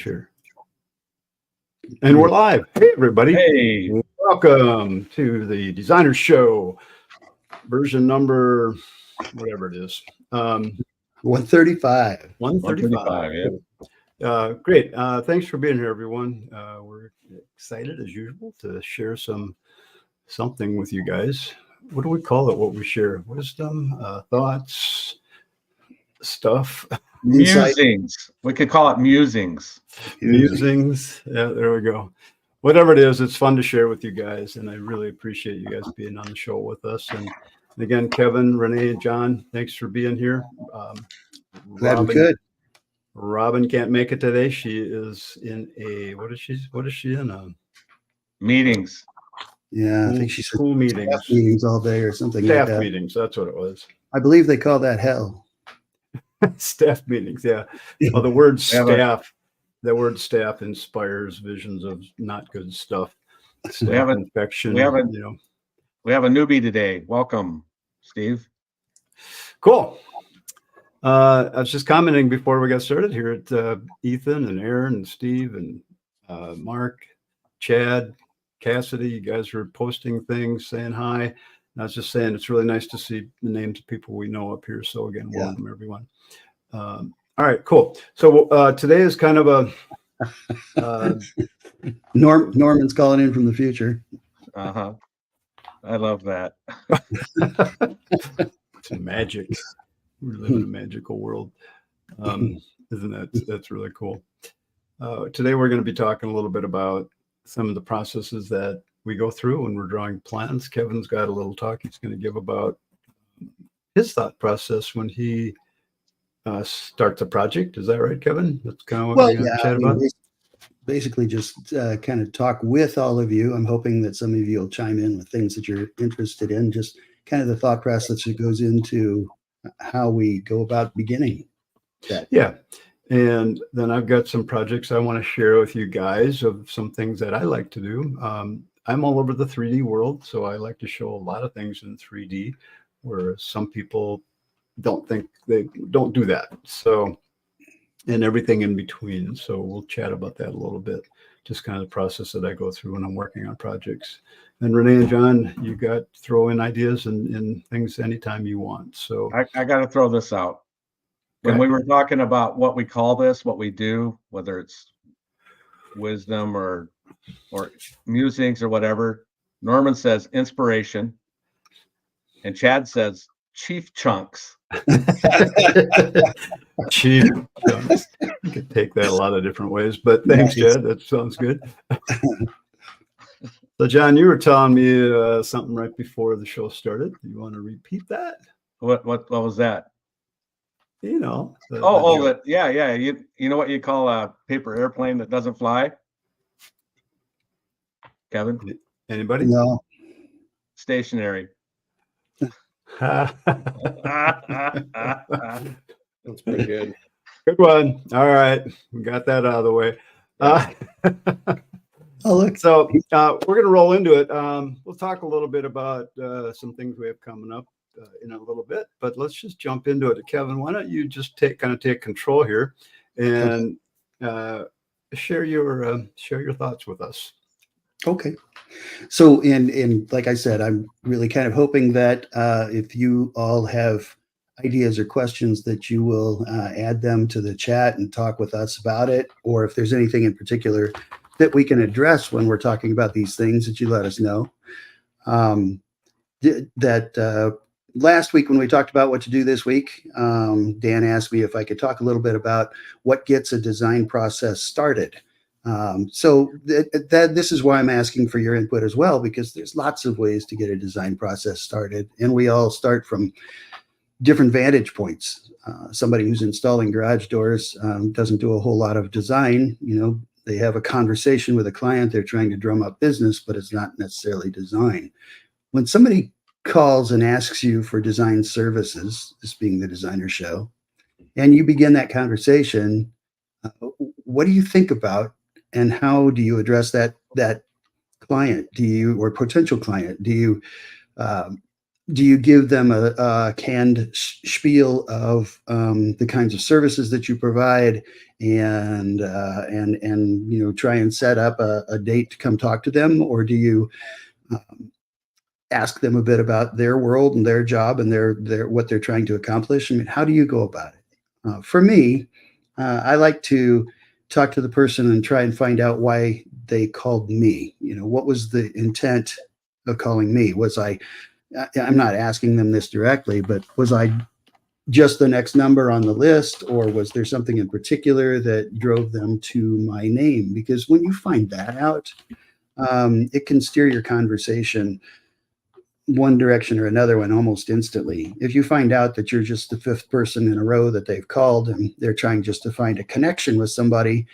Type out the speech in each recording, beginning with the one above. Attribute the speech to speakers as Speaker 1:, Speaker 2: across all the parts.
Speaker 1: share. And we're live. Hey, everybody.
Speaker 2: Hey.
Speaker 1: Welcome to the Designer Show, version number, whatever it is.
Speaker 3: 135.
Speaker 1: 135.
Speaker 2: Yeah.
Speaker 1: Great. Thanks for being here, everyone. We're excited, as usual, to share something with you guys. What do we call it? What we share? Wisdom, thoughts, stuff.
Speaker 2: Musings. We could call it musings.
Speaker 1: Musings. Yeah, there we go. Whatever it is, it's fun to share with you guys, and I really appreciate you guys being on the show with us. And again, Kevin, Rene, and John, thanks for being here.
Speaker 3: Glad we could.
Speaker 1: Robin can't make it today. She is in what is she in?
Speaker 2: Meetings.
Speaker 3: Yeah, I think she's
Speaker 1: school meetings.
Speaker 3: Meetings all day or something like that.
Speaker 1: Staff meetings, that's what it was.
Speaker 3: I believe they call that hell.
Speaker 1: Staff meetings, yeah. Well, the word staff inspires visions of not good stuff. Staff infection.
Speaker 2: We have a newbie today. Welcome, Steve.
Speaker 1: Cool. I was just commenting before we got started here at Ethan and Aaron and Steve and Mark, Chad, Cassidy. You guys were posting things, saying hi. And I was just saying it's really nice to see the names of people we know up here. So again, welcome everyone. All right, cool. So today is kind of a
Speaker 3: Norman's calling in from the future.
Speaker 2: I love that.
Speaker 1: It's magic. We live in a magical world. Isn't that's really cool. Today we're going to be talking a little bit about some of the processes that we go through when we're drawing plans. Kevin's got a little talk he's going to give about his thought process when he starts a project. Is that right, Kevin? That's kind of what we're going to chat about.
Speaker 3: Basically just kind of talk with all of you. I'm hoping that some of you will chime in with things that you're interested in, just kind of the thought process that goes into how we go about beginning that.
Speaker 1: Yeah. And then I've got some projects I want to share with you guys of some things that I like to do. I'm all over the 3D world, so I like to show a lot of things in 3D, where some people don't do that. So, and everything in between. So we'll chat about that a little bit, just kind of the process that I go through when I'm working on projects. And Rene and John, you got throw in ideas and things anytime you want. So
Speaker 2: I got to throw this out. When we were talking about what we call this, what we do, whether it's wisdom or musings or whatever, Norman says inspiration, and Chad says chief chunks.
Speaker 1: Chief chunks. You could take that a lot of different ways, but thanks, Chad. That sounds good. So, John, you were telling me something right before the show started. Do you want to repeat that?
Speaker 2: What was that?
Speaker 1: You know.
Speaker 2: Yeah. You know what you call a paper airplane that doesn't fly? Kevin?
Speaker 1: Anybody?
Speaker 3: No.
Speaker 2: Stationary.
Speaker 1: That's
Speaker 3: pretty good.
Speaker 1: Good one. All right. We got that out of the way.
Speaker 3: Look.
Speaker 1: So we're going to roll into it. We'll talk a little bit about some things we have coming up in a little bit, but let's just jump into it. Kevin, why don't you just take control here and share your thoughts with us.
Speaker 3: Okay. So, and like I said, I'm really kind of hoping that if you all have ideas or questions that you will add them to the chat and talk with us about it, or if there's anything in particular that we can address when we're talking about these things, that you let us know. Last week when we talked about what to do this week, Dan asked me if I could talk a little bit about what gets a design process started. So this is why I'm asking for your input as well, because there's lots of ways to get a design process started, and we all start from different vantage points. Somebody who's installing garage doors doesn't do a whole lot of design. They have a conversation with a client, they're trying to drum up business, but it's not necessarily design. When somebody calls and asks you for design services, this being the Designer Show, and you begin that conversation, what do you think about, and how do you address that client? Or potential client? Do you do you give them a canned spiel of the kinds of services that you provide, and try and set up a date to come talk to them, or do you ask them a bit about their world and their job and their what they're trying to accomplish? I mean, how do you go about it? For me, I like to talk to the person and try and find out why they called me. What was the intent of calling me? I'm not asking them this directly, but was I just the next number on the list, or was there something in particular that drove them to my name? Because when you find that out, it can steer your conversation one direction or another one almost instantly. If you find out that you're just the fifth person in a row that they've called and they're trying just to find a connection with somebody,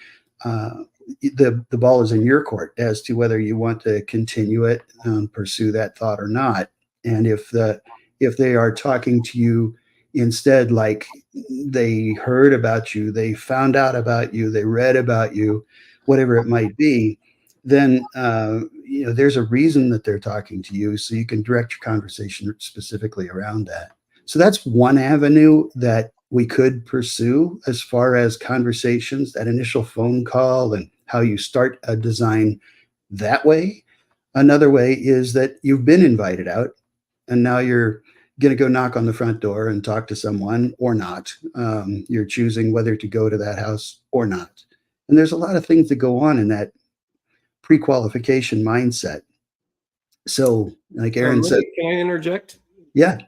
Speaker 3: the ball is in your court as to whether you want to continue it and pursue that thought or not. And if they are talking to you instead like they heard about you, they found out about you, they read about you, whatever it might be, then there's a reason that they're talking to you, so you can direct your conversation specifically around that. So that's one avenue that we could pursue as far as conversations, that initial phone call and how you start a design that way. Another way is that you've been invited out and now you're going to go knock on the front door and talk to someone or not. You're choosing whether to go to that house or not. And there's a lot of things that go on in that pre-qualification mindset. So like Aaron said,
Speaker 4: can I interject?
Speaker 3: Yeah.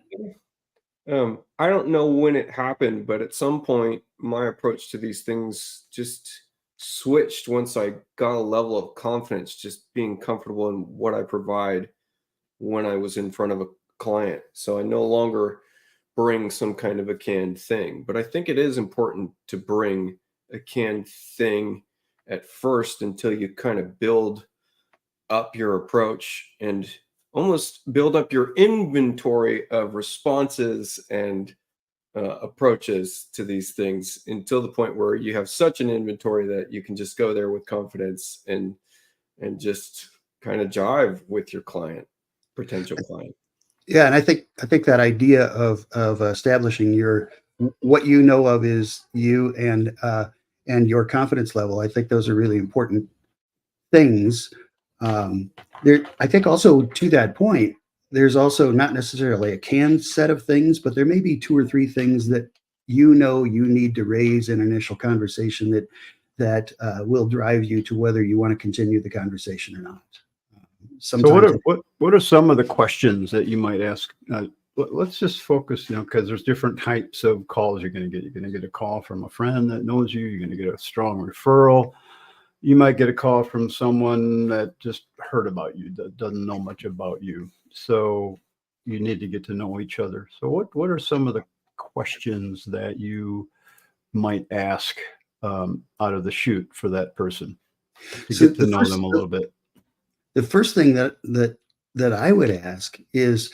Speaker 4: I don't know when it happened, but at some point my approach to these things just switched once I got a level of confidence, just being comfortable in what I provide when I was in front of a client. So I no longer bring some kind of a canned thing, but I think it is important to bring a canned thing at first until you kind of build up your approach and almost build up your inventory of responses and approaches to these things until the point where you have such an inventory that you can just go there with confidence and just kind of jive with your potential client.
Speaker 3: Yeah, and I think that idea of establishing what you know of is you and your confidence level. I think those are really important things. I think also to that point, there's also not necessarily a canned set of things, but there may be two or three things that you need to raise in initial conversation that will drive you to whether you want to continue the conversation or not.
Speaker 1: So what are some of the questions that you might ask? Let's just focus, because there's different types of calls you're going to get. You're going to get a call from a friend that knows you. You're going to get a strong referral. You might get a call from someone that just heard about you, that doesn't know much about you. So you need to get to know each other. So what are some of the questions that you might ask out of the chute for that person to get to know them a little bit?
Speaker 3: The first thing that I would ask is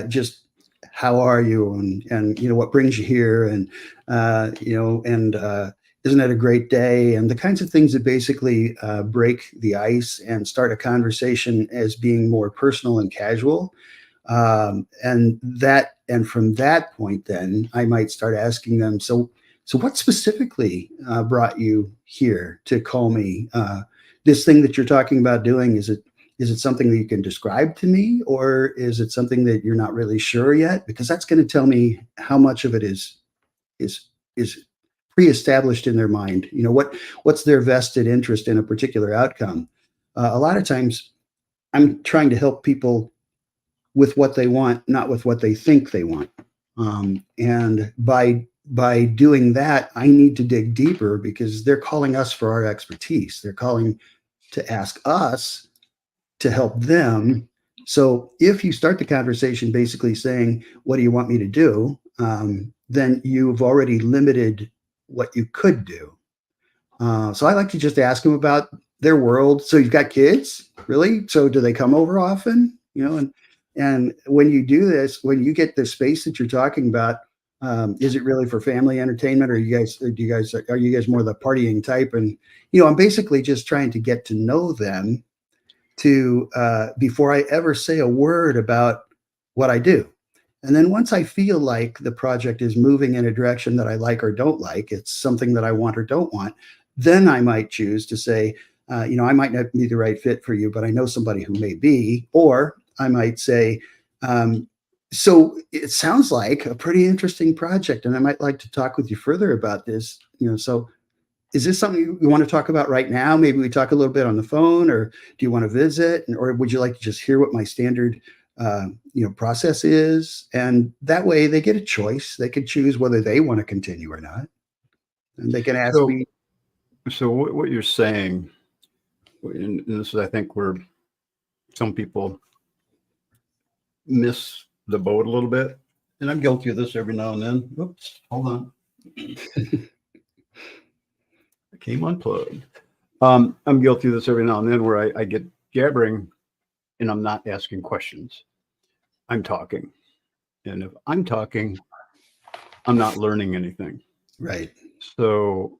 Speaker 3: just how are you, and what brings you here, and isn't it a great day, and the kinds of things that basically break the ice and start a conversation as being more personal and casual. And from that point, then I might start asking them, so what specifically brought you here to call me? This thing that you're talking about doing, is it something that you can describe to me, or is it something that you're not really sure yet? Because that's going to tell me how much of it is pre-established in their mind. What's their vested interest in a particular outcome? A lot of times I'm trying to help people with what they want, not with what they think they want. And by doing that, I need to dig deeper, because they're calling us for our expertise. They're calling to ask us to help them. So if you start the conversation basically saying, what do you want me to do? Then you've already limited what you could do. So I like to just ask them about their world. So you've got kids, really? So do they come over often? And when you do this, when you get the space that you're talking about, is it really for family entertainment, or are you guys more the partying type? And I'm basically just trying to get to know them before I ever say a word about what I do. And then once I feel like the project is moving in a direction that I like or don't like, it's something that I want or don't want, then I might choose to say, I might not be the right fit for you, but I know somebody who may be. Or I might say, so it sounds like a pretty interesting project, and I might like to talk with you further about this. So is this something you want to talk about right now? Maybe we talk a little bit on the phone, or do you want to visit, or would you like to just hear what my standard process is? And that way they get a choice. They can choose whether they want to continue or not. And they can ask me.
Speaker 1: So what you're saying, and this is, I think, where some people miss the boat a little bit, and I'm guilty of this every now and then. Oops, hold on. I came unplugged. I'm guilty of this every now and then where I get jabbering and I'm not asking questions. I'm talking. And if I'm talking, I'm not learning anything.
Speaker 3: Right.
Speaker 1: So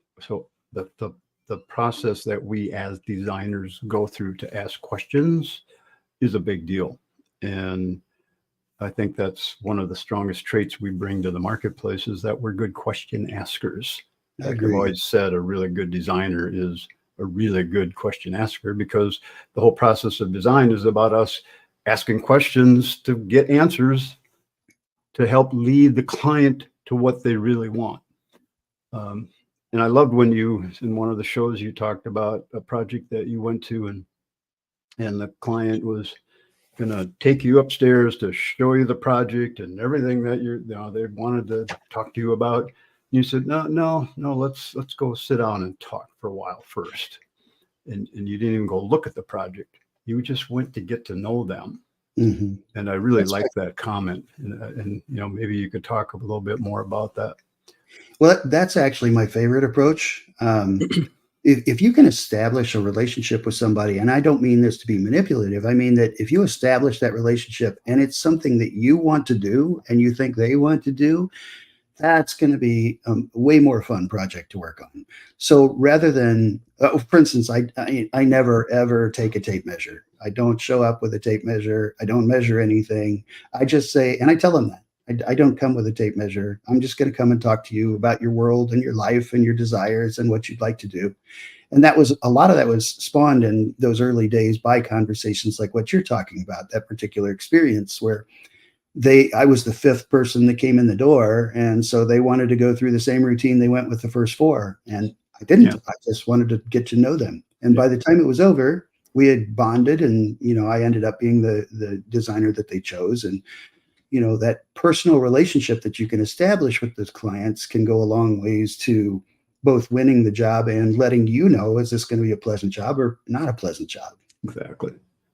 Speaker 1: the process that we as designers go through to ask questions is a big deal. And I think that's one of the strongest traits we bring to the marketplace, is that we're good question askers. Like I've always said, a really good designer is a really good question asker, because the whole process of design is about us asking questions to get answers to help lead the client to what they really want. And I loved when you, in one of the shows, you talked about a project that you went to, and the client was going to take you upstairs to show you the project and everything that they wanted to talk to you about. You said, no, let's go sit down and talk for a while first. And you didn't even go look at the project. You just went to get to know them.
Speaker 3: Mm-hmm.
Speaker 1: And I really liked that comment. And maybe you could talk a little bit more about that.
Speaker 3: Well, that's actually my favorite approach. If you can establish a relationship with somebody, and I don't mean this to be manipulative, I mean that if you establish that relationship and it's something that you want to do and you think they want to do, that's going to be a way more fun project to work on. So rather than, for instance, I never, ever take a tape measure. I don't show up with a tape measure. I don't measure anything. I just say, and I tell them that. I don't come with a tape measure. I'm just going to come and talk to you about your world and your life and your desires and what you'd like to do. And a lot of that was spawned in those early days by conversations like what you're talking about, that particular experience where I was the fifth person that came in the door. And so they wanted to go through the same routine they went with the first four. And I didn't. Yeah. I just wanted to get to know them. And by the time it was over, we had bonded, and, I ended up being the designer that they chose. And, that personal relationship that you can establish with those clients can go a long ways to both winning the job and letting you know, is this going to be a pleasant job or not a pleasant job?
Speaker 1: Exactly.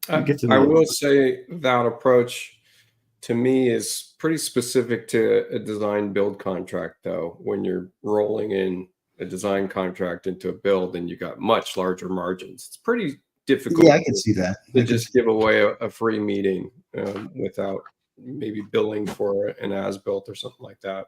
Speaker 4: I will say that approach to me is pretty specific to a design build contract, though. When you're rolling in a design contract into a build and you got much larger margins, it's pretty difficult.
Speaker 3: Yeah, I can see that.
Speaker 4: To just give away a free meeting without maybe billing for an as-built or something like that.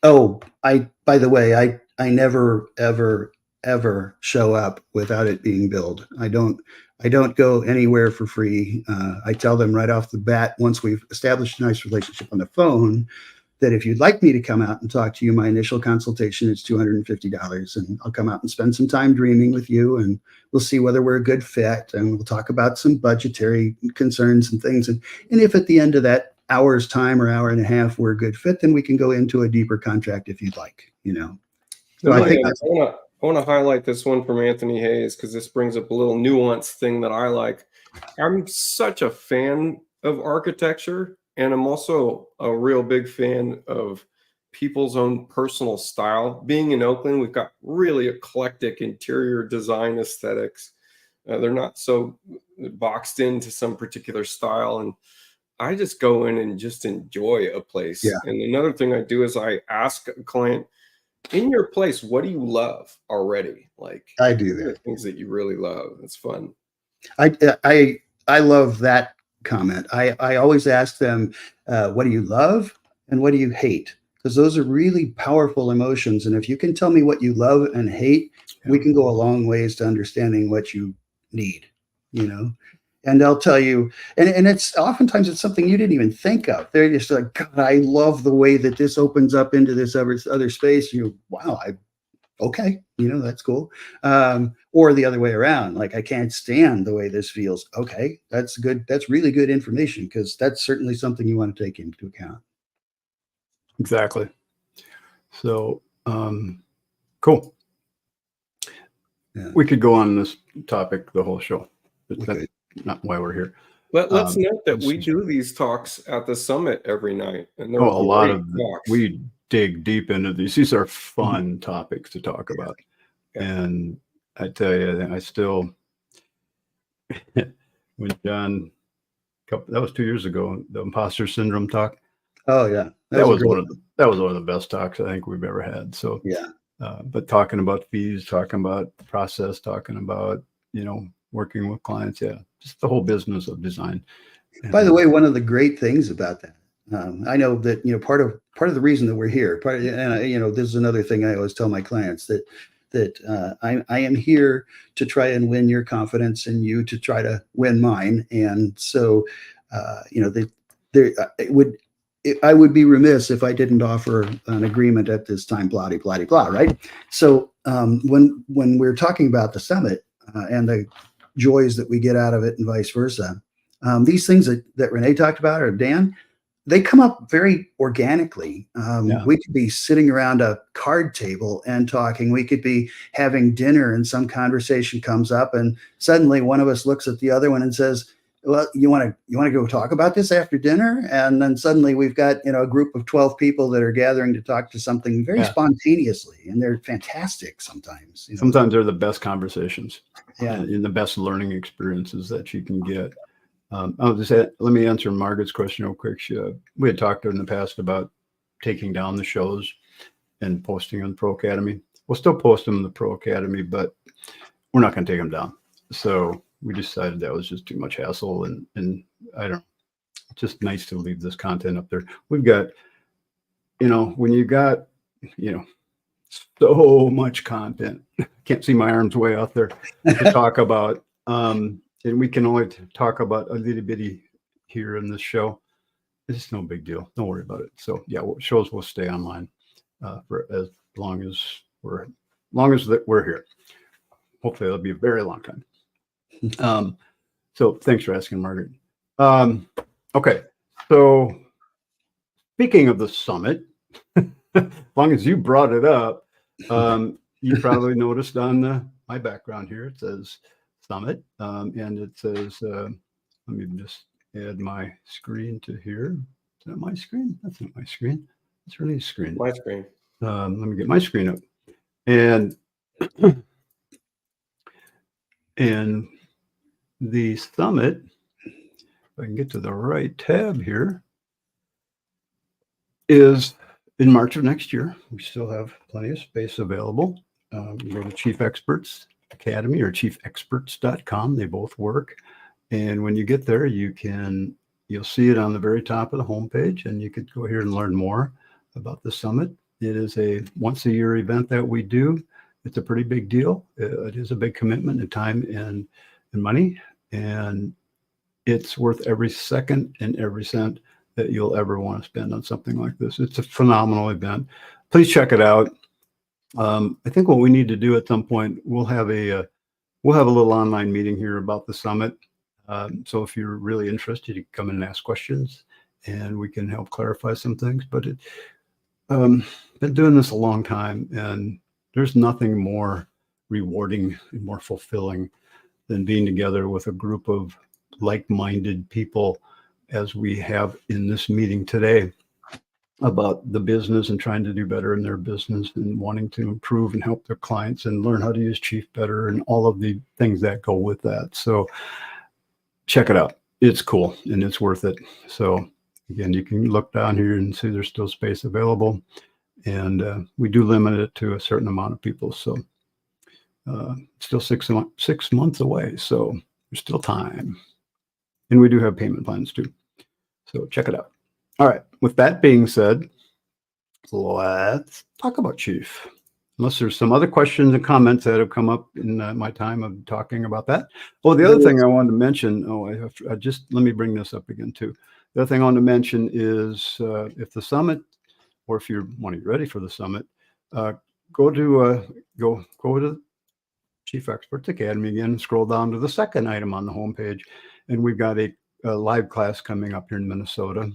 Speaker 3: Oh, by the way, I never, ever show up without it being billed. I don't go anywhere for free. I tell them right off the bat, once we've established a nice relationship on the phone, that if you'd like me to come out and talk to you, my initial consultation is $250, and I'll come out and spend some time dreaming with you, and we'll see whether we're a good fit, and we'll talk about some budgetary concerns and things. And if at the end of that hour's time or hour and a half we're a good fit, then we can go into a deeper contract if you'd like,
Speaker 4: So I think I want to highlight this one from Anthony Hayes, because this brings up a little nuanced thing that I like. I'm such a fan of architecture, and I'm also a real big fan of people's own personal style. Being in Oakland, we've got really eclectic interior design aesthetics. They're not so boxed into some particular style, and I just go in and just enjoy a place. Yeah. And another thing I do is I ask a client, in your place, what do you love already? Like,
Speaker 3: I do that.
Speaker 4: Things that you really love. It's fun.
Speaker 3: I love that comment. I always ask them, what do you love and what do you hate? Because those are really powerful emotions. And if you can tell me what you love and hate, we can go a long ways to understanding what you need, and they'll tell you, and it's oftentimes it's something you didn't even think of. They're just like, God, I love the way that this opens up into this other space. Wow, okay, that's cool. Or the other way around, like, I can't stand the way this feels. Okay, that's good. That's really good information, because that's certainly something you want to take into account.
Speaker 1: Exactly. So, cool.
Speaker 3: Yeah.
Speaker 1: We could go on this topic the whole show. But
Speaker 3: We
Speaker 1: that's
Speaker 3: could.
Speaker 1: not why we're here.
Speaker 4: Let's note that we do these talks at the summit every night, and they're
Speaker 1: a lot of
Speaker 4: talks.
Speaker 1: we dig deep into these. These are fun topics to talk about.
Speaker 4: Yeah.
Speaker 1: And I tell you, I still, when John, that was 2 years ago, the imposter syndrome talk.
Speaker 3: Oh yeah,
Speaker 1: That was one of the best talks I think we've ever had. So
Speaker 3: yeah.
Speaker 1: But talking about fees, talking about process, talking about working with clients, just the whole business of design.
Speaker 3: By the way, one of the great things about that, I know that part of the reason that we're here, this is another thing I always tell my clients, that I am here to try and win your confidence, and you to try to win mine. And so, I would be remiss if I didn't offer an agreement at this time, blah, blah, blah, blah, right? So when we're talking about the summit and the joys that we get out of it and vice versa, these things that Rene talked about, or Dan, they come up very organically. We could be sitting around a card table and talking. We could be having dinner and some conversation comes up, and suddenly one of us looks at the other one and says, well, you want to go talk about this after dinner? And then suddenly we've got, a group of 12 people that are gathering to talk to something very spontaneously, and they're fantastic sometimes.
Speaker 1: Sometimes they're the best conversations,
Speaker 3: and
Speaker 1: the best learning experiences that you can get. I'll just let me answer Margaret's question real quick. We had talked in the past about taking down the shows and posting on the Pro Academy. We'll still post them in the Pro Academy, but we're not going to take them down. So we decided that was just too much hassle, and I don't. It's just nice to leave this content up there. We've got, when you got, so much content. Can't see my arms way out there to talk about. And we can only talk about a little bitty here in this show. It's no big deal. Don't worry about it. So shows will stay online for as long as we're here. Hopefully it'll be a very long time. So thanks for asking, Margaret. Okay. So speaking of the summit, as long as you brought it up, you probably noticed on my background here, it says summit, and it says, let me just add my screen to here. Is that my screen? That's not my screen. It's Rene's screen.
Speaker 4: My screen.
Speaker 1: Let me get my screen up. And the summit, if I can get to the right tab here, is in March of next year. We still have plenty of space available. Go to Chief Experts Academy or chiefexperts.com. They both work. And when you get there, you'll see it on the very top of the homepage, and you could go here and learn more about the summit. It is a once a year event that we do. It's a pretty big deal. It is a big commitment in time and money, and it's worth every second and every cent that you'll ever want to spend on something like this. It's a phenomenal event. Please check it out. I think what we need to do at some point, we'll have a little online meeting here about the summit. So if you're really interested, you can come in and ask questions, and we can help clarify some things. But been doing this a long time, and there's nothing more rewarding and more fulfilling than being together with a group of like-minded people, as we have in this meeting today, about the business and trying to do better in their business and wanting to improve and help their clients and learn how to use Chief better and all of the things that go with that. So check it out. It's cool and it's worth it. So again, you can look down here and see there's still space available, and we do limit it to a certain amount of people. So still 6 months away. So there's still time, and we do have payment plans too. So check it out. All right. With that being said, let's talk about Chief. unless there's some other questions and comments that have come up in my time of talking about that. Oh, the other thing I wanted to mention, let me bring this up again too. The other thing I want to mention is if the summit, or if you want to get ready for the summit, go to Chief Experts Academy again, scroll down to the second item on the homepage, and we've got a live class coming up here in Minnesota,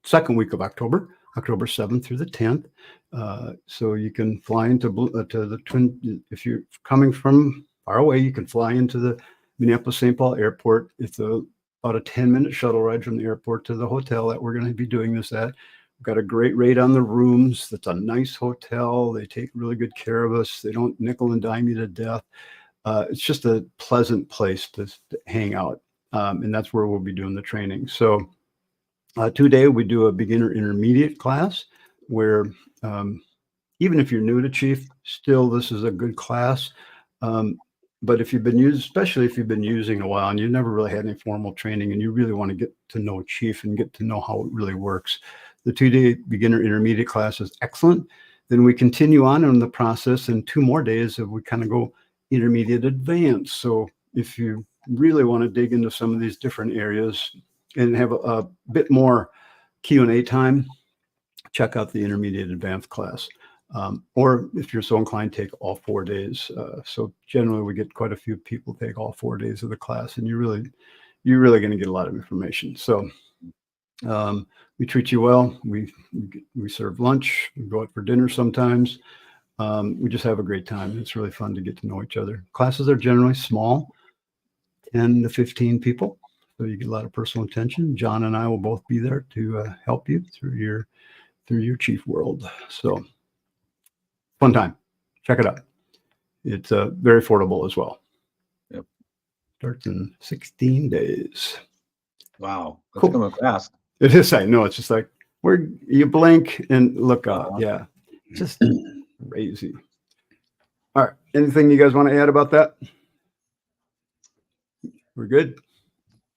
Speaker 1: second week of October 7th through the 10th. So you can fly into to the Twin. If you're coming from far away, you can fly into the Minneapolis-St. Paul airport. It's about a 10-minute shuttle ride from the airport to the hotel that we're going to be doing this at. We've got a great rate on the rooms. That's a nice hotel. They take really good care of us. They don't nickel and dime you to death. It's just a pleasant place to hang out. And that's where we'll be doing the training. So today we do a beginner intermediate class where even if you're new to Chief, still this is a good class. But if you've been especially if you've been using a while and you've never really had any formal training and you really want to get to know Chief and get to know how it really works, the 2-day beginner intermediate class is excellent. Then we continue on in the process, and 2 more days of we kind of go intermediate advanced. So if you really want to dig into some of these different areas and have a bit more Q&A time, check out the intermediate advanced class. Or if you're so inclined, take all 4 days. So generally we get quite a few people take all 4 days of the class, and you're really going to get a lot of information. So we treat you well. We serve lunch. We go out for dinner sometimes. We just have a great time. It's really fun to get to know each other. Classes are generally small, 10 to 15 people. So you get a lot of personal attention. John and I will both be there to help you through your Chief world. So fun time. Check it out. It's very affordable as well.
Speaker 2: Yep.
Speaker 1: Starts in 16 days.
Speaker 2: Wow. That's
Speaker 1: Cool.
Speaker 2: coming fast.
Speaker 1: It is. I know. It's just like where you blink and look up. Yeah. Just crazy. All right. Anything you guys want to add about that? We're good?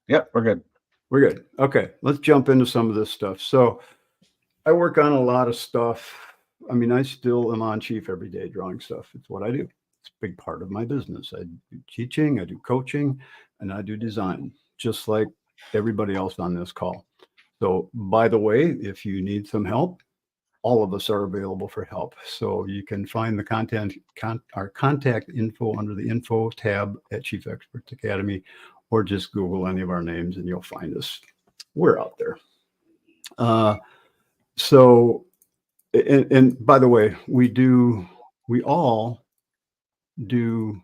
Speaker 2: Yep, we're good.
Speaker 1: We're good. Okay. Let's jump into some of this stuff. So I work on a lot of stuff. I mean, I still am on Chief every day drawing stuff. It's what I do. It's a big part of my business. I do teaching, I do coaching, and I do design, just like everybody else on this call. So by the way, if you need some help, all of us are available for help. So you can find the our contact info under the info tab at Chief Experts Academy, or just Google any of our names and you'll find us. We're out there. And by the way, we all do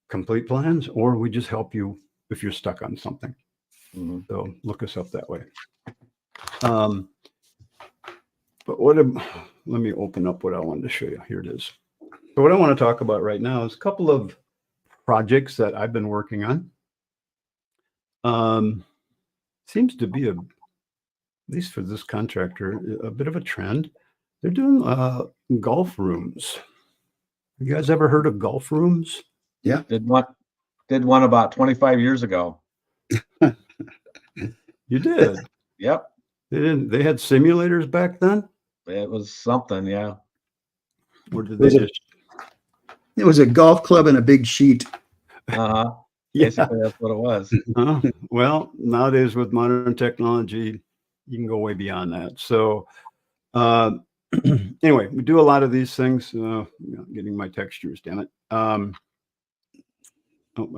Speaker 1: complete plans, or we just help you if you're stuck on something.
Speaker 2: Mm-hmm.
Speaker 1: So look us up that way. But let me open up what I wanted to show you. Here it is. So what I want to talk about right now is a couple of projects that I've been working on. Seems to be at least for this contractor, a bit of a trend. They're doing golf rooms. You guys ever heard of golf rooms?
Speaker 3: Yeah.
Speaker 2: Did one about 25 years ago.
Speaker 1: You did?
Speaker 2: Yep.
Speaker 1: They had simulators back then?
Speaker 2: It was something, yeah.
Speaker 1: Or did they just...
Speaker 3: It was a golf club and a big sheet.
Speaker 2: Uh-huh.
Speaker 1: Yeah.
Speaker 2: Basically, that's what it was.
Speaker 1: Well, nowadays with modern technology, you can go way beyond that. So anyway, we do a lot of these things. Getting my textures, damn it. Oh,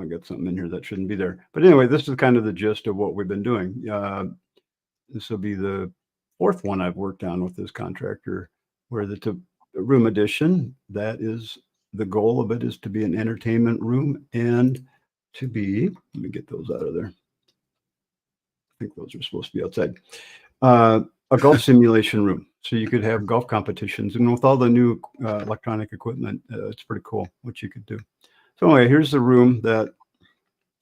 Speaker 1: I got something in here that shouldn't be there. But anyway, this is kind of the gist of what we've been doing. This will be the 4th one I've worked on with this contractor, where the room addition, that is the goal of it, is to be an entertainment room and to be, let me get those out of there. I think those are supposed to be outside. A golf simulation room. So you could have golf competitions, and with all the new electronic equipment, it's pretty cool what you could do. So anyway, here's the room that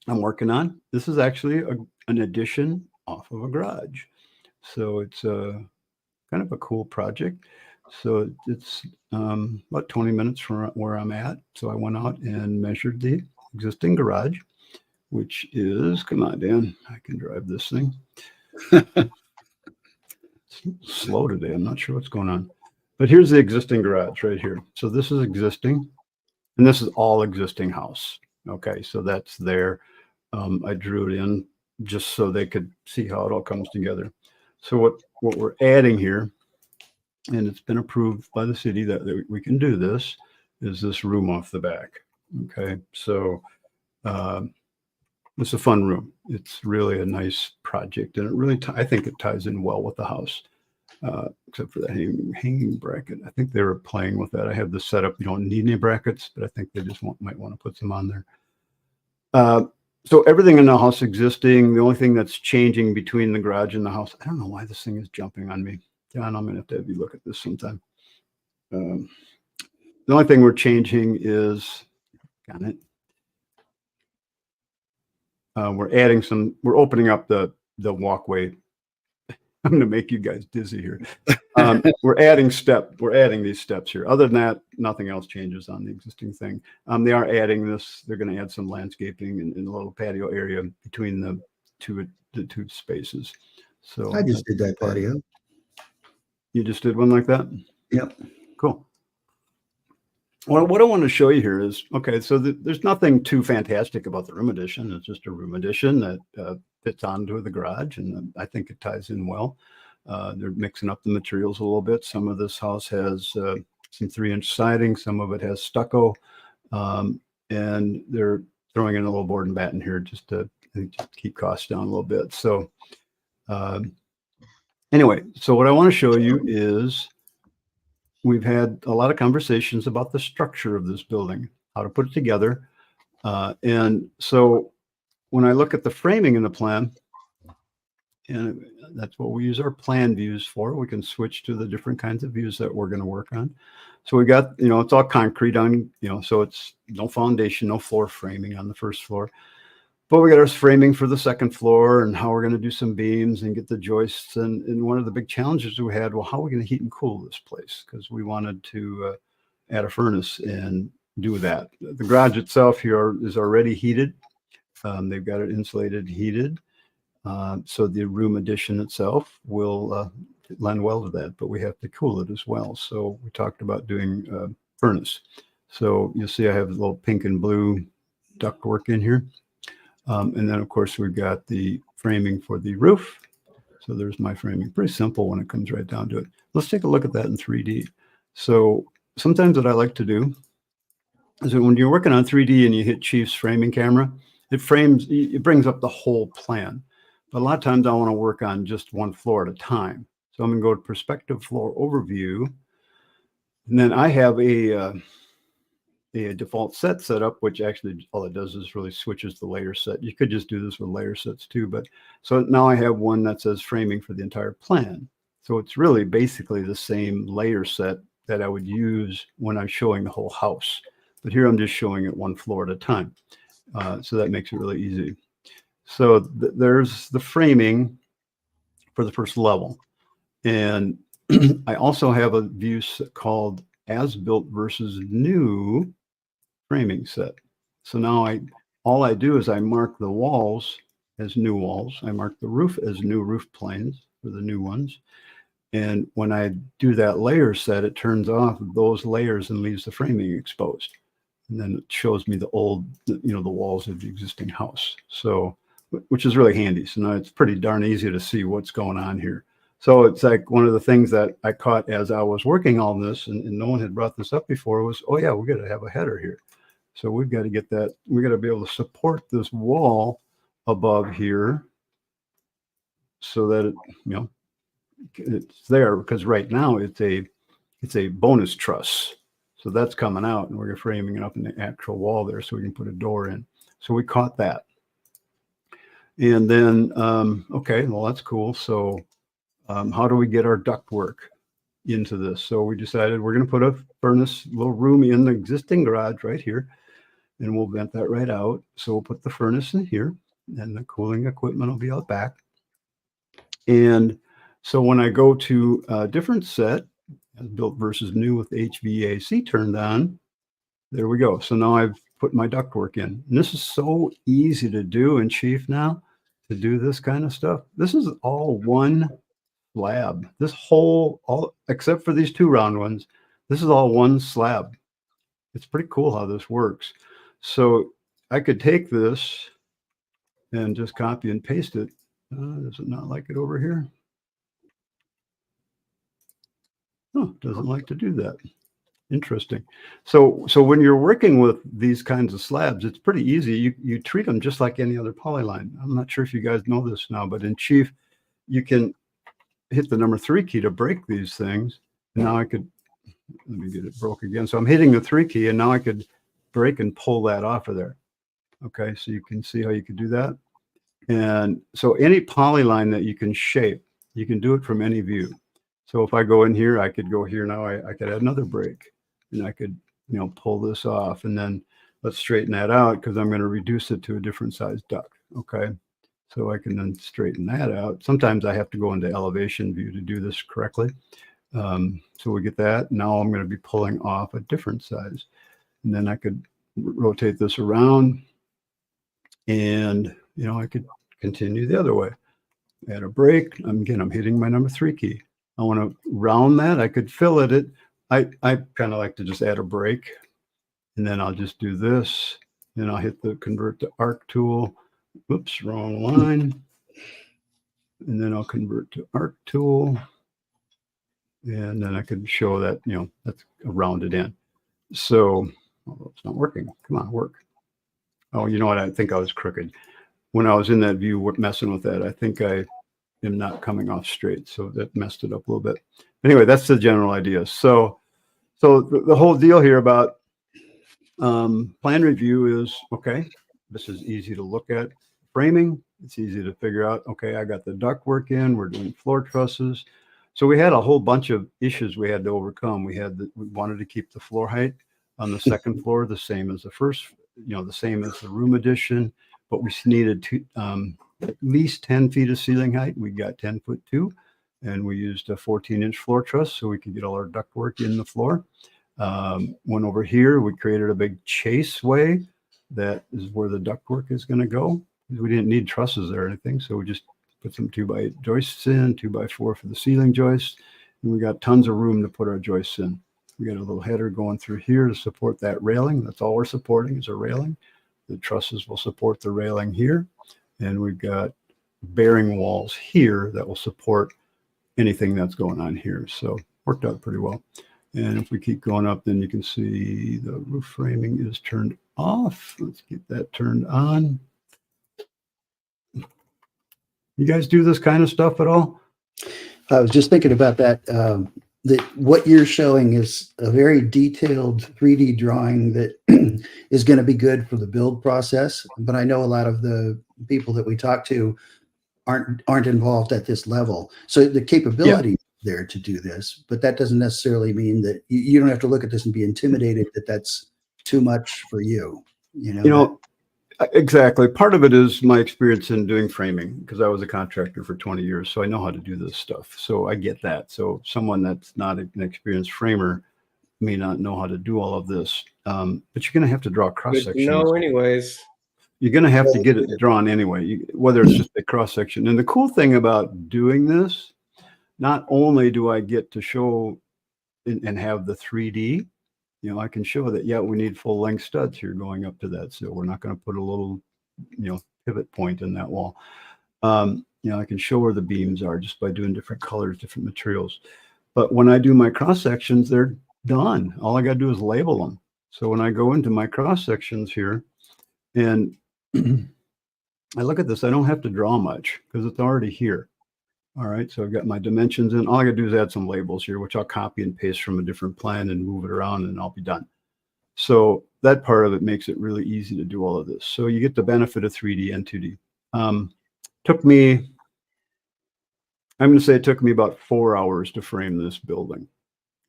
Speaker 1: I'm working on. This is actually an addition off of a garage. So it's kind of a cool project. So it's about 20 minutes from where I'm at. So I went out and measured the existing garage, which is, come on, Dan, I can drive this thing. It's slow today. I'm not sure what's going on. But here's the existing garage right here. So this is existing, and this is all existing house. Okay, so that's there. I drew it in just so they could see how it all comes together. So what we're adding here, and it's been approved by the city that we can do this, is this room off the back. Okay, so it's a fun room. It's really a nice project, and it really, I think it ties in well with the house, except for that hanging bracket. I think they were playing with that. I have this set up. You don't need any brackets, but I think they just might want to put some on there. So everything in the house existing. The only thing that's changing between the garage and the house, I don't know why this thing is jumping on me. John, I'm going to have you look at this sometime. The only thing we're changing is, got it. We're opening up the walkway. I'm going to make you guys dizzy here. We're adding these steps here. Other than that, nothing else changes on the existing thing. They are adding this. They're going to add some landscaping in the little patio area between the two spaces. So
Speaker 3: I just did that patio.
Speaker 1: You just did one like that?
Speaker 3: Yep.
Speaker 1: Cool. Well, what I want to show you here is, okay, so there's nothing too fantastic about the room addition. It's just a room addition that fits onto the garage, and I think it ties in well. They're mixing up the materials a little bit. Some of this house has some 3-inch siding. Some of it has stucco, and they're throwing in a little board and batten here just to keep costs down a little bit. So anyway, so what I want to show you is we've had a lot of conversations about the structure of this building, how to put it together. And so when I look at the framing in the plan, and that's what we use our plan views for, we can switch to the different kinds of views that we're going to work on. So we got, it's all concrete on, so it's no foundation, no floor framing on the first floor. But we got our framing for the second floor and how we're going to do some beams and get the joists. And one of the big challenges we had, well, how are we going to heat and cool this place? Because we wanted to add a furnace and do that. The garage itself here is already heated. They've got it insulated, heated. So the room addition itself will lend well to that, but we have to cool it as well. So we talked about doing furnace. So you'll see I have a little pink and blue ductwork in here. And then, of course, we've got the framing for the roof. So there's my framing. Pretty simple when it comes right down to it. Let's take a look at that in 3D. So sometimes what I like to do is that when you're working on 3D and you hit Chief's framing camera, it brings up the whole plan. But a lot of times I want to work on just one floor at a time. So I'm going to go to perspective floor overview. And then I have a default set up, which actually all it does is really switches the layer set. You could just do this with layer sets too, but so now I have one that says framing for the entire plan. So it's really basically the same layer set that I would use when I'm showing the whole house. But here I'm just showing it one floor at a time. So that makes it really easy. So there's the framing for the first level. And I also have a view called as built versus new framing set. So now all I do is I mark the walls as new walls. I mark the roof as new roof planes for the new ones. And when I do that layer set, it turns off those layers and leaves the framing exposed. And then it shows me the old, the walls of the existing house. So, which is really handy. So now it's pretty darn easy to see what's going on here. So it's like one of the things that I caught as I was working on this, and no one had brought this up before, was, oh yeah, we're going to have a header here. So we've got to get that. We've got to be able to support this wall above here so that it's there, because right now it's a bonus truss. So that's coming out, and we're framing it up in the actual wall there so we can put a door in. So we caught that. And then, okay, well, that's cool. So how do we get our ductwork into this? So we decided we're going to put a furnace, little room in the existing garage right here, and we'll vent that right out. So we'll put the furnace in here, and the cooling equipment will be out back. And so when I go to a different set, as built versus new with HVAC turned on, there we go. So now I've put my ductwork in. And this is so easy to do in Chief now, to do this kind of stuff. This is all one slab. This whole, all except for these two round ones, this is all one slab. It's pretty cool how this works. So I could take this and just copy and paste it. Does it not like it over here? Oh, doesn't like to do that. Interesting. So when you're working with these kinds of slabs, it's pretty easy. You treat them just like any other polyline. I'm not sure if you guys know this now, but in Chief, you can hit the number 3 key to break these things. Now I could, let me get it broke again. So I'm hitting the 3 key, and now I could break and pull that off of there. Okay, so you can see how you could do that. And so any polyline that you can shape, you can do it from any view. So if I go in here, I could go here now, I could add another break, and I could, you know, pull this off, and then let's straighten that out because I'm going to reduce it to a different size duct. Okay, so I can then straighten that out. Sometimes I have to go into elevation view to do this correctly. So we get that. Now I'm going to be pulling off a different size, and then I could rotate this around, and you know, I could continue the other way. Add a break. Again, I'm hitting my number 3 key. I want to round that. I could fillet it. I kind of like to just add a break, and then I'll just do this. Then I'll hit the convert to arc tool. Oops, wrong line. And then I'll convert to arc tool. And then I could show that, you know, that's a rounded end. So, oh, it's not working. Come on, work. Oh, you know what? I think I was crooked. When I was in that view messing with that, I think I am not coming off straight. So that messed it up a little bit. Anyway, that's the general idea. So the whole deal here about plan review is, okay, this is easy to look at. Framing, it's easy to figure out, okay, I got the ductwork in, we're doing floor trusses. So we had a whole bunch of issues we had to overcome. We wanted to keep the floor height on the second floor the same as the first, you know, the same as the room addition, but we needed at least 10 feet of ceiling height. We got 10'2", and we used a 14-inch floor truss so we could get all our ductwork in the floor. Went over here, we created a big chase way. That is where the ductwork is going to go. We didn't need trusses or anything, so we just put some 2x8 joists in, 2x4 for the ceiling joists, and we got tons of room to put our joists in. We got a little header going through here to support that railing. That's all we're supporting is a railing. The trusses will support the railing here, and we've got bearing walls here that will support anything that's going on here. So worked out pretty well. And if we keep going up, then you can see the roof framing is turned off. Let's get that turned on. You guys do this kind of stuff at all?
Speaker 3: I was just thinking about that. That what you're showing is a very detailed 3D drawing that is going to be good for the build process. But I know a lot of the people that we talk to aren't involved at this level. So the capability there to do this, but that doesn't necessarily mean that you don't have to look at this and be intimidated that that's too much for you. You know,
Speaker 1: exactly. Part of it is my experience in doing framing because I was a contractor for 20 years. So I know how to do this stuff. So I get that. So someone that's not an experienced framer may not know how to do all of this. But you're going to have to draw cross sections.
Speaker 4: No, anyways.
Speaker 1: You're going to have to get it drawn anyway, whether it's just a cross section. And the cool thing about doing this, not only do I get to show and have the 3D, you know, I can show that, yeah, we need full length studs here going up to that. So we're not going to put a little, you know, pivot point in that wall. You know, I can show where the beams are just by doing different colors, different materials. But when I do my cross sections, they're done. All I got to do is label them. So when I go into my cross sections here and I look at this, I don't have to draw much because it's already here. All right, so I've got my dimensions in. All I gotta do is add some labels here, which I'll copy and paste from a different plan and move it around and I'll be done. So that part of it makes it really easy to do all of this. So you get the benefit of 3D and 2D. Took me, I'm gonna say it took me about 4 hours to frame this building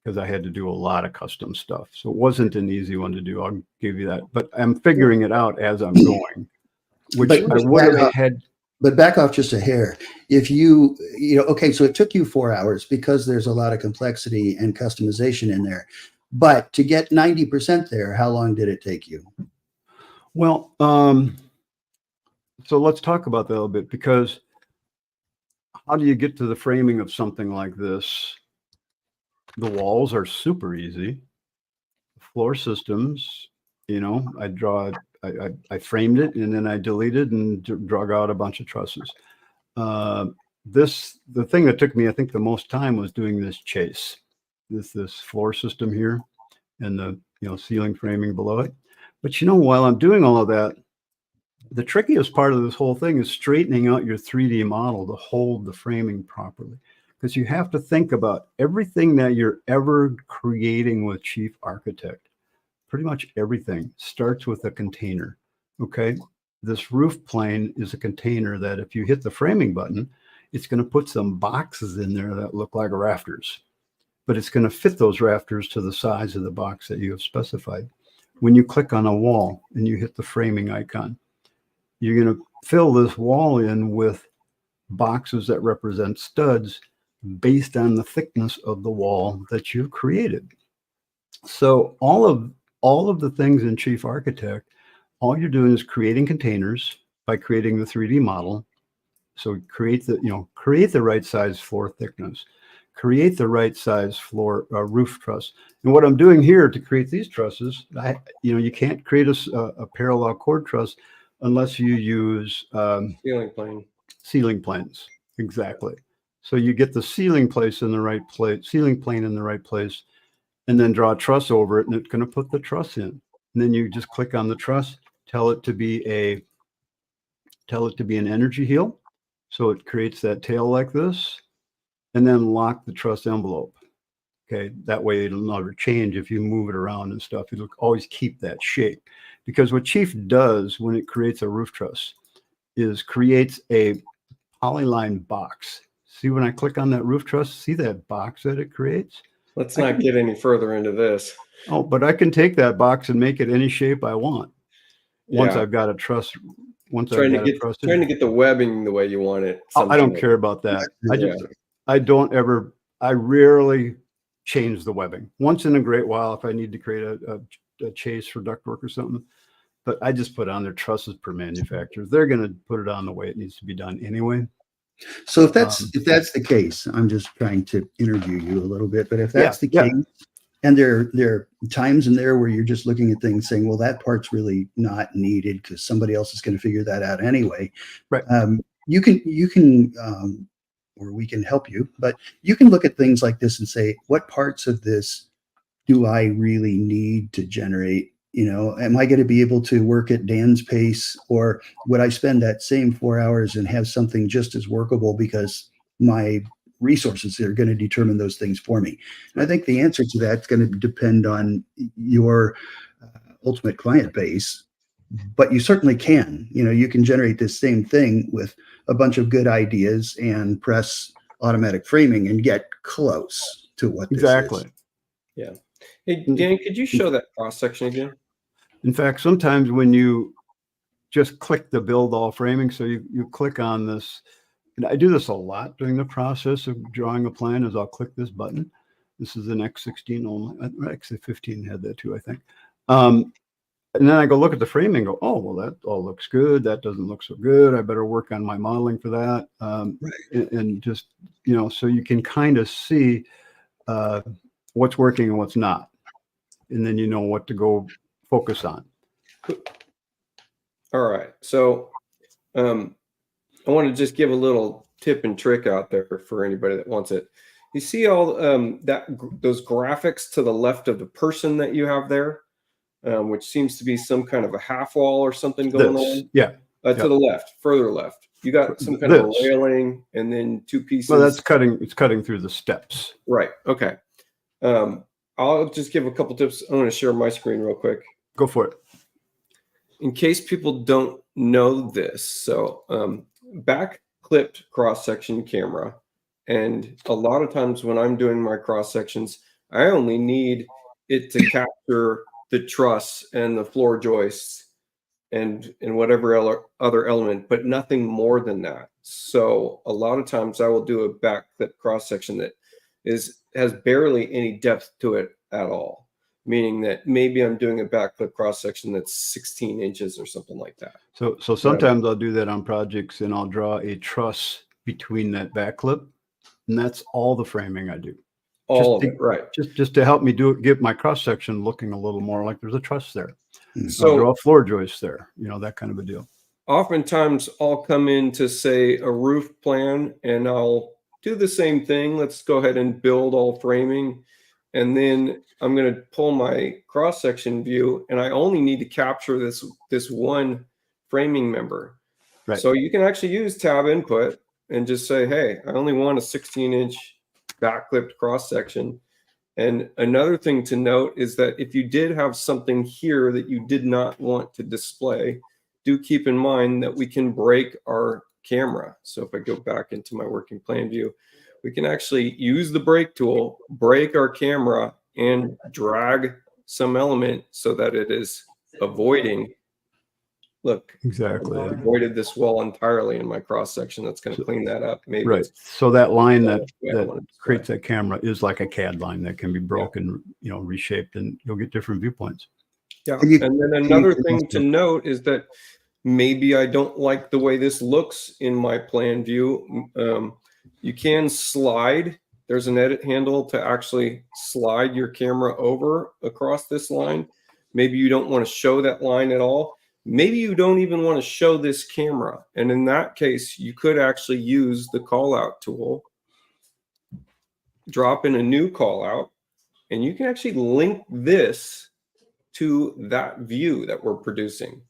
Speaker 1: because I had to do a lot of custom stuff. So it wasn't an easy one to do, I'll give you that. But I'm figuring it out as I'm going, which I would have had.
Speaker 3: But back off just a hair. If you know, okay, so it took you 4 hours because there's a lot of complexity and customization in there. But to get 90% there, how long did it take you?
Speaker 1: Well, so let's talk about that a little bit because how do you get to the framing of something like this? The walls are super easy. Floor systems, you know, I framed it and then I deleted and drug out a bunch of trusses. The thing that took me, I think, the most time was doing this chase, this floor system here and the, you know, ceiling framing below it. But, you know, while I'm doing all of that, the trickiest part of this whole thing is straightening out your 3D model to hold the framing properly. Because you have to think about everything that you're ever creating with Chief Architect. Pretty much everything starts with a container, okay? This roof plane is a container that if you hit the framing button, it's going to put some boxes in there that look like rafters. But it's going to fit those rafters to the size of the box that you have specified. When you click on a wall and you hit the framing icon, you're going to fill this wall in with boxes that represent studs based on the thickness of the wall that you've created. So all of the things in Chief Architect, all you're doing is creating containers by creating the 3D model. So create the right size floor thickness, create the right size floor roof truss. And what I'm doing here to create these trusses, you can't create a parallel cord truss unless you use ceiling planes. Exactly. So you get the ceiling plane in the right place, and then draw a truss over it, and it's going to put the truss in. And then you just click on the truss, tell it to be an energy heel. So it creates that tail like this, and then lock the truss envelope. Okay, that way it'll never change if you move it around and stuff. It'll always keep that shape. Because what Chief does when it creates a roof truss is creates a polyline box. See, when I click on that roof truss, see that box that it creates?
Speaker 4: Let's not get any further into this.
Speaker 1: Oh, but I can take that box and make it any shape I want. Once I've got a truss.
Speaker 4: Trying to get the webbing the way you want it.
Speaker 1: I don't care about that. I rarely change the webbing. Once in a great while, if I need to create a chase for ductwork or something, but I just put on their trusses per manufacturer. They're going to put it on the way it needs to be done anyway.
Speaker 3: So if that's the case, I'm just trying to interview you a little bit, but if that's the case, and there are times in there where you're just looking at things saying, well, that part's really not needed because somebody else is going to figure that out anyway.
Speaker 1: Right.
Speaker 3: You can or we can help you, but you can look at things like this and say, what parts of this do I really need to generate? You know, am I going to be able to work at Dan's pace, or would I spend that same 4 hours and have something just as workable because my resources are going to determine those things for me? And I think the answer to that is going to depend on your ultimate client base, but you certainly can. You know, you can generate this same thing with a bunch of good ideas and press automatic framing and get close to what this is.
Speaker 4: Yeah. Hey, Dan, could you show that cross section again?
Speaker 1: In fact, sometimes when you just click the build all framing, so you click on this, and I do this a lot during the process of drawing a plan, is I'll click this button. This is an X16 only. Actually, 15 had that too, I think. And then I go look at the framing and go, oh, well, that all looks good. That doesn't look so good. I better work on my modeling for that. And just, you know, so you can kind of see what's working and what's not. And then you know what to go focus on.
Speaker 4: All right. So I want to just give a little tip and trick out there for anybody that wants it. You see all those graphics to the left of the person that you have there, which seems to be some kind of a half wall or something going on.
Speaker 1: Yeah.
Speaker 4: To the left, further left. You got some kind of a railing and then two pieces.
Speaker 1: Well, it's cutting through the steps.
Speaker 4: Right. Okay. I'll just give a couple tips. I'm going to share my screen real quick.
Speaker 1: Go for it.
Speaker 4: In case people don't know this, so back clipped cross section camera, and a lot of times when I'm doing my cross sections, I only need it to capture the truss and the floor joists and whatever other element, but nothing more than that. So a lot of times I will do a back clip cross section that has barely any depth to it at all, meaning that maybe I'm doing a back clip cross section that's 16 inches or something like that.
Speaker 1: So sometimes I'll do that on projects, and I'll draw a truss between that back clip. And that's all the framing I do.
Speaker 4: All of it, right.
Speaker 1: Just to help me get my cross section looking a little more like there's a truss there.
Speaker 4: So
Speaker 1: I'll draw a floor joist there, that kind of a deal.
Speaker 4: oftentimes I'll come in to say a roof plan and I'll do the same thing. Let's go ahead and build all framing. And then I'm going to pull my cross section view and I only need to capture this one framing member.
Speaker 1: Right.
Speaker 4: So you can actually use tab input and just say, hey, I only want a 16-inch back clipped cross section. And another thing to note is that if you did have something here that you did not want to display, do keep in mind that we can break our camera. So if I go back into my working plan view, we can actually use the break tool, break our camera, and drag some element so that it is avoiding. Look,
Speaker 1: Exactly.
Speaker 4: I avoided this wall entirely in my cross section. That's going to clean that up. Maybe
Speaker 1: Right. So that line that
Speaker 4: that
Speaker 1: creates that camera is like a CAD line that can be broken, reshaped, and you'll get different viewpoints.
Speaker 4: Yeah.
Speaker 3: And you-
Speaker 4: And then another thing to note is that maybe I don't like the way this looks in my plan view. You can slide. There's an edit handle to actually slide your camera over across this line. Maybe you don't want to show that line at all. Maybe you don't even want to show this camera. And in that case, you could actually use the call out tool, drop in a new call out, and you can actually link this to that view that we're producing.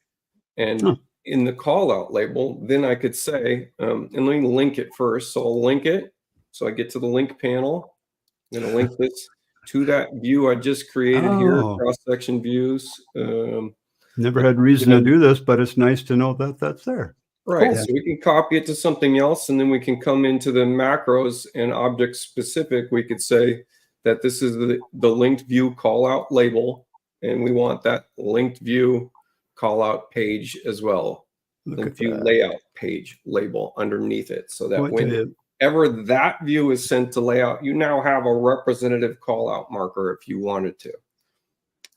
Speaker 4: And in the call out label, then I could say, and let me link it first. So I'll link it. So I get to the link panel. I'm going to link this to that view I just created here, cross-section views.
Speaker 1: Never had reason to do this, but it's nice to know that that's there.
Speaker 4: Right.
Speaker 3: Cool.
Speaker 4: So we can copy it to something else, and then we can come into the macros and object specific. We could say that this is the linked view call out label, and we want that linked view call out page as well. Linked view layout page label underneath it, so that whenever that view is sent to layout, you now have a representative call out marker if you wanted to.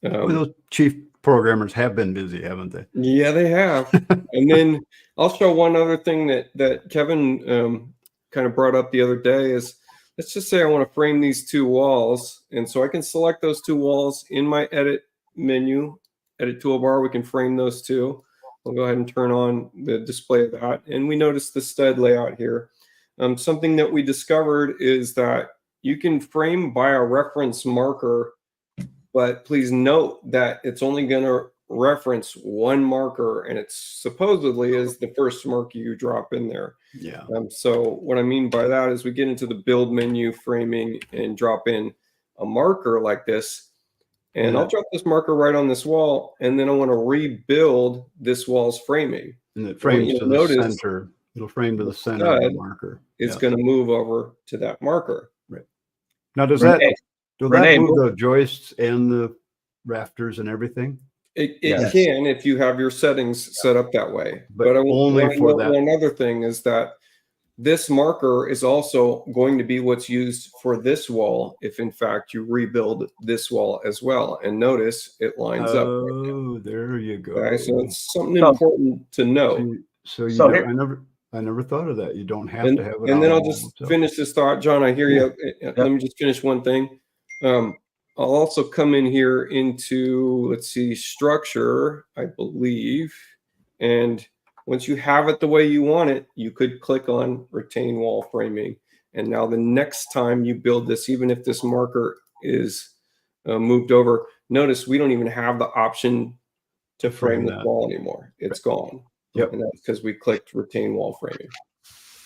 Speaker 1: Those chief programmers have been busy, haven't they?
Speaker 4: Yeah, they have. And then I'll show one other thing that Kevin kind of brought up the other day is, let's just say I want to frame these two walls. And so I can select those two walls in my edit menu, edit toolbar. We can frame those two. I'll go ahead and turn on the display of that. And we notice the stud layout here. Something that we discovered is that you can frame by a reference marker, but please note that it's only going to reference one marker, and it supposedly is the first marker you drop in there.
Speaker 1: Yeah.
Speaker 4: So what I mean by that is we get into the build menu, framing, and drop in a marker like this. And I'll drop this marker right on this wall, and then I want to rebuild this wall's framing.
Speaker 1: And it frames to the center. It'll frame to the center of the marker.
Speaker 4: It's going to move over to that marker.
Speaker 1: Right. Now, does that move the joists and the rafters and everything?
Speaker 4: It can if you have your settings set up that way.
Speaker 1: But only for that.
Speaker 4: One other thing is that this marker is also going to be what's used for this wall if, in fact, you rebuild this wall as well. And notice it lines up.
Speaker 1: Oh, there you go.
Speaker 4: Okay, so it's something important to know.
Speaker 1: I never thought of that. You don't have to have it.
Speaker 4: And then I'll just finish this thought, John. I hear you. Let me just finish one thing. I'll also come in here into, let's see, structure, I believe. And once you have it the way you want it, you could click on retain wall framing. And now the next time you build this, even if this marker is moved over, notice we don't even have the option to frame the wall anymore. It's gone.
Speaker 1: Yep.
Speaker 4: And that's because we clicked retain wall framing.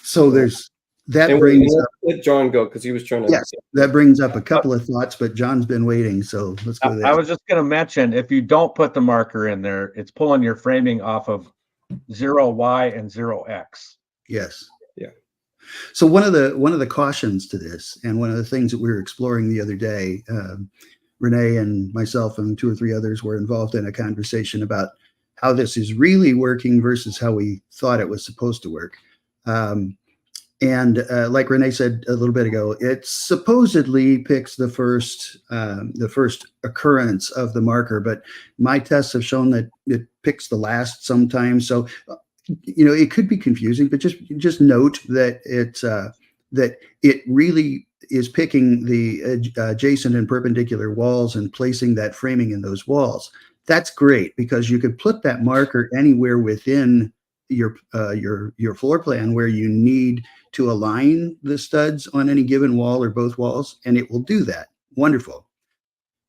Speaker 3: So there's that brings up,
Speaker 4: let John go because he was trying to.
Speaker 3: Yes, that brings up a couple of thoughts, but John's been waiting, so let's go there.
Speaker 2: I was just going to mention, if you don't put the marker in there, it's pulling your framing off of 0Y and 0X.
Speaker 3: Yes.
Speaker 4: Yeah.
Speaker 3: So one of the cautions to this, and one of the things that we were exploring the other day, Rene and myself and 2 or 3 others were involved in a conversation about how this is really working versus how we thought it was supposed to work. And like Rene said a little bit ago, it supposedly picks the first occurrence of the marker, but my tests have shown that it picks the last sometimes. So it could be confusing, but just note that that it really is picking the adjacent and perpendicular walls and placing that framing in those walls. That's great because you could put that marker anywhere within your floor plan where you need to align the studs on any given wall or both walls, and it will do that. Wonderful.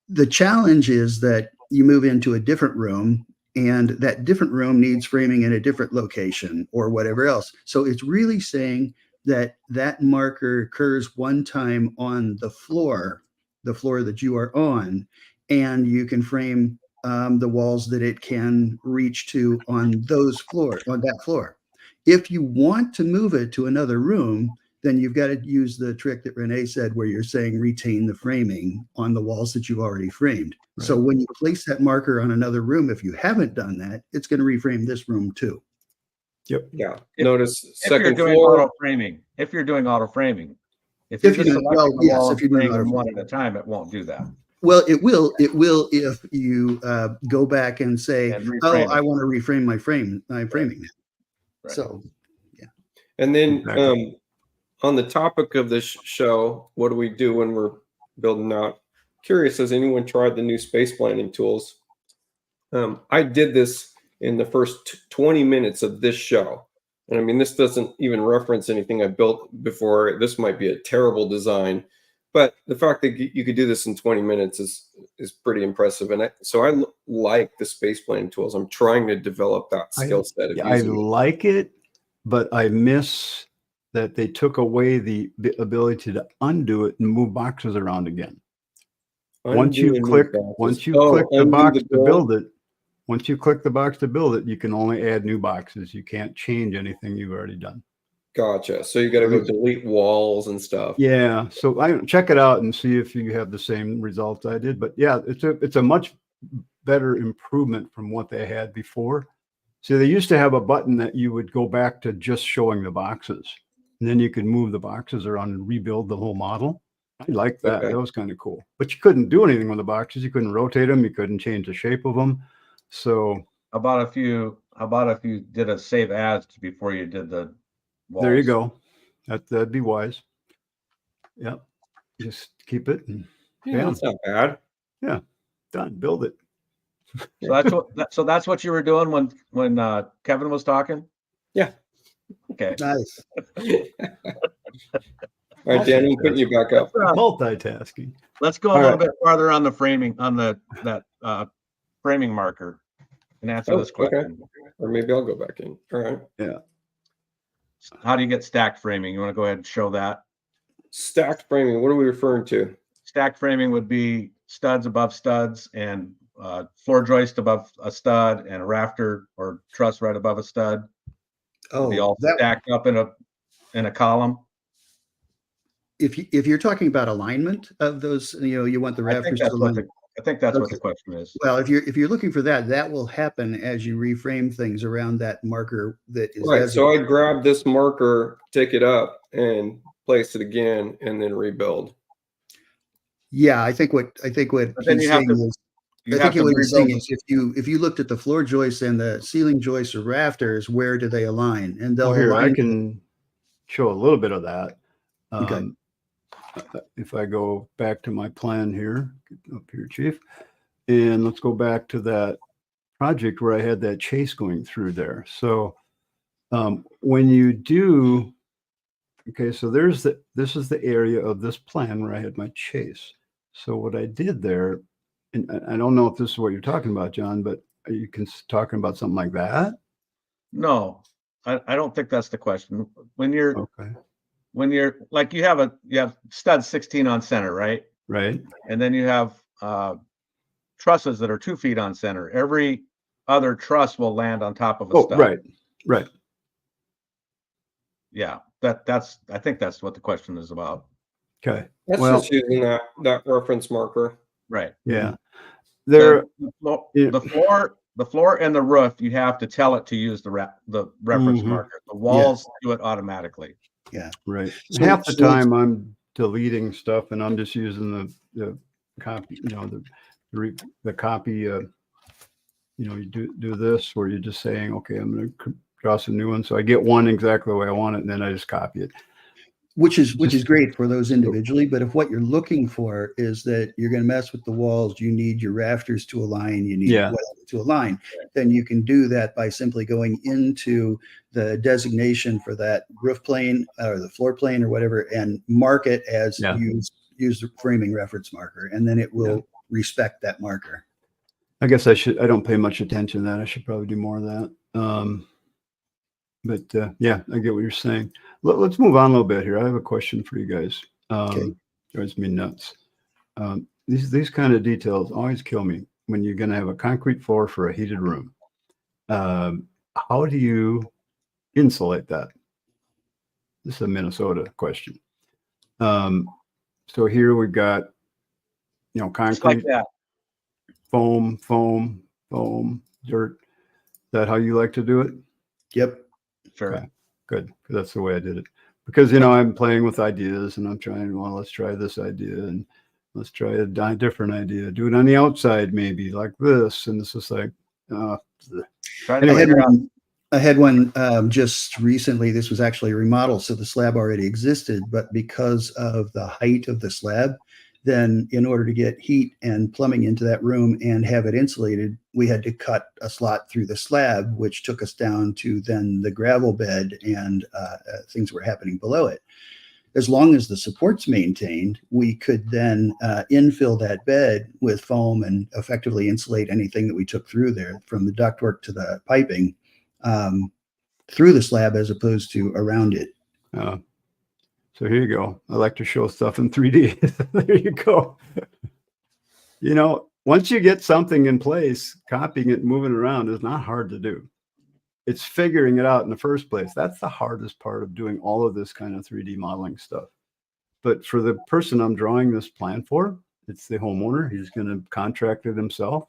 Speaker 3: The challenge is that you move into a different room, and that different room needs framing in a different location or whatever else. So it's really saying that that marker occurs one time on the floor that you are on, and you can frame the walls that it can reach to on that floor. If you want to move it to another room, then you've got to use the trick that Rene said, where you're saying retain the framing on the walls that you've already framed. Right. So when you place that marker on another room, if you haven't done that, it's going to reframe this room too.
Speaker 1: Yep.
Speaker 4: Yeah. Notice
Speaker 2: second floor. Auto framing. If you're doing auto framing, if you're doing one at a time, it won't do that.
Speaker 3: Well, it will if you go back and say, "Oh, I want to reframe my framing." Right. So, yeah.
Speaker 4: And then on the topic of this show, what do we do when we're building out? Curious, has anyone tried the new space planning tools? I did this in the first 20 minutes of this show. And I mean, this doesn't even reference anything I built before. This might be a terrible design, but the fact that you could do this in 20 minutes is pretty impressive. And so I like the space planning tools. I'm trying to develop that skill set.
Speaker 1: I like it, but I miss that they took away the ability to undo it and move boxes around again. Once you click the box to build it, once you click the box to build it, you can only add new boxes. You can't change anything you've already done.
Speaker 4: Gotcha. So you got to go delete walls and stuff.
Speaker 1: Yeah. So I check it out and see if you have the same results I did. But yeah, it's a much better improvement from what they had before. See, they used to have a button that you would go back to just showing the boxes, and then you could move the boxes around and rebuild the whole model. I like that. Okay. That was kind of cool. But you couldn't do anything with the boxes. You couldn't rotate them. You couldn't change the shape of them. So
Speaker 2: how about if you did a save as before you did the walls?
Speaker 1: There you go. That'd be wise. Yep. Just keep it. And,
Speaker 4: yeah, that's not bad.
Speaker 1: Yeah. Done. Build it.
Speaker 2: So that's what you were doing when Kevin was talking?
Speaker 4: Yeah.
Speaker 2: Okay.
Speaker 3: Nice.
Speaker 4: All right, Dan, I'm putting you back up.
Speaker 1: Multitasking.
Speaker 2: Let's go a little bit farther on the framing, on that framing marker, and answer this question.
Speaker 4: Okay. Or maybe I'll go back in. All right.
Speaker 1: Yeah.
Speaker 2: How do you get stacked framing? You want to go ahead and show that?
Speaker 4: Stacked framing. What are we referring to?
Speaker 2: Stacked framing would be studs above studs and floor joist above a stud and a rafter or truss right above a stud.
Speaker 3: Oh,
Speaker 2: they all stacked up in a column.
Speaker 3: If you're talking about alignment of those, you want the rafters to align.
Speaker 2: I think that's what the question is.
Speaker 3: Well, if you're looking for that will happen as you reframe things around that marker that is
Speaker 4: right. So I grab this marker, take it up, and place it again, and then rebuild.
Speaker 3: Yeah, I think what he's saying is, if you looked at the floor joists and the ceiling joists or rafters, where do they align? And they'll align.
Speaker 1: I can show a little bit of that.
Speaker 3: Okay.
Speaker 1: If I go back to my plan here, up here, Chief, and let's go back to that project where I had that chase going through there. So when you do, okay, so this is the area of this plan where I had my chase. So what I did there, and I don't know if this is what you're talking about, John, but are you talking about something like that?
Speaker 2: No, I don't think that's the question. When you're like you have stud 16 on center, right?
Speaker 1: Right.
Speaker 2: And then you have trusses that are 2 feet on center. Every other truss will land on top of a stud.
Speaker 1: Right.
Speaker 2: Yeah, I think that's what the question is about.
Speaker 1: Okay.
Speaker 4: That's just using that reference marker.
Speaker 2: Right.
Speaker 1: Yeah.
Speaker 2: The floor and the roof, you have to tell it to use the reference marker. The walls do it automatically.
Speaker 3: Yeah.
Speaker 1: Right. So, half the time I'm deleting stuff and I'm just using the copy, the copy, you do this where you're just saying, okay, I'm going to draw some new ones. So I get one exactly the way I want it, and then I just copy it.
Speaker 3: Which is great for those individually, but if what you're looking for is that you're going to mess with the walls, you need your rafters to align, you need whatever to align, then you can do that by simply going into the designation for that roof plane or the floor plane or whatever, and mark it as use the framing reference marker, and then it will respect that marker.
Speaker 1: I guess I don't pay much attention to that. I should probably do more of that. But yeah, I get what you're saying. Let's move on a little bit here. I have a question for you guys. Drives me nuts. These kind of details always kill me when you're going to have a concrete floor for a heated room. How do you insulate that? This is a Minnesota question. So here we've got, concrete,
Speaker 2: like that.
Speaker 1: foam, dirt. Is that how you like to do it?
Speaker 3: Yep.
Speaker 2: Sure.
Speaker 1: Okay, good. That's the way I did it. Because, I'm playing with ideas and I'm trying, let's try this idea and let's try a different idea. Do it on the outside, maybe like this. And it's just like,
Speaker 3: I had one just recently. This was actually a remodel, so the slab already existed, but because of the height of the slab, then in order to get heat and plumbing into that room and have it insulated, we had to cut a slot through the slab, which took us down to then the gravel bed and things were happening below it. As long as the support's maintained, we could then infill that bed with foam and effectively insulate anything that we took through there, from the ductwork to the piping, through the slab as opposed to around it.
Speaker 1: So here you go. I like to show stuff in 3D. There you go. Once you get something in place, copying it, moving around is not hard to do. It's figuring it out in the first place. That's the hardest part of doing all of this kind of 3D modeling stuff. But for the person I'm drawing this plan for, it's the homeowner. He's going to contract it himself.